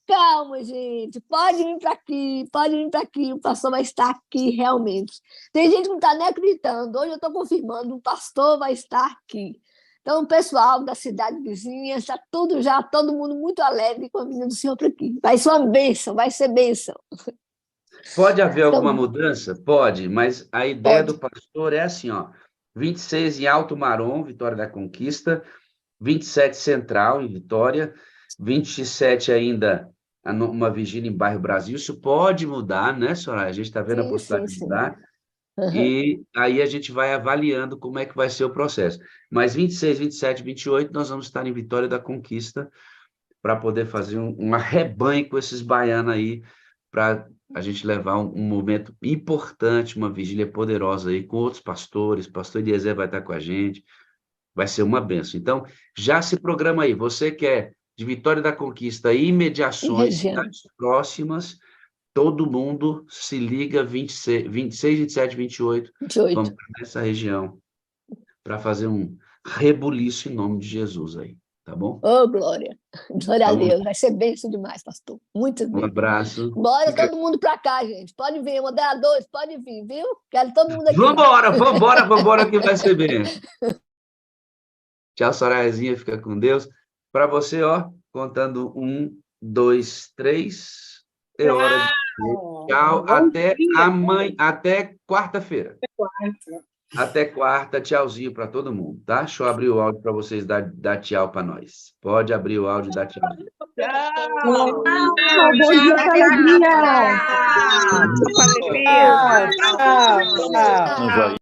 Calma, gente, pode vir para aqui, pode vir para aqui, o pastor vai estar aqui realmente. Tem gente que não está nem acreditando, hoje eu estou confirmando, o pastor vai estar aqui. Então, o pessoal da cidade vizinha, está tudo já, todo mundo muito alegre com a vinda do Senhor para aqui. Vai ser uma bênção, vai ser bênção. Pode haver alguma Então, mudança? Pode, mas a ideia pode. do pastor é assim, ó, 26 em Alto Marom, Vitória da Conquista, 27 Central, em Vitória, 27 ainda uma vigília em Bairro Brasil. Isso pode mudar, né, Soraya? A gente está vendo a Sim, sim, possibilidade de sim. mudar. Uhum. E aí a gente vai avaliando como é que vai ser o processo. Mas 26, 27, 28, nós vamos estar em Vitória da Conquista para poder fazer um arrebanho com esses baianos aí, para a gente levar um momento importante, uma vigília poderosa aí com outros pastores. O pastor Eliezer vai estar com a gente, vai ser uma bênção. Então, já se programa aí. Você que é de Vitória da Conquista e E imediações, região. cidades próximas, todo mundo se liga 26, 26, 27, 28. 28. Vamos para essa região para fazer um rebuliço em nome de Jesus aí, tá bom? Oh, glória. Glória a Vamos Deus. Vai ser bênção demais, pastor. Muito Um bem. abraço. Bora todo mundo para cá, gente. Pode vir, moderadores, pode vir, viu? Quero todo mundo aqui. Vambora que vai ser bem. Tchau, Sorayazinha, fica com Deus. Para você, ó, contando 1, 2, 3, é hora de dizer tchau, até amanhã, até quarta-feira. Até quarta, tchauzinho para todo mundo, tá? Deixa eu abrir o áudio para vocês dar tchau para nós. Pode abrir o áudio e dar tchau. Bom dia com alegria. Tchau. Tchau.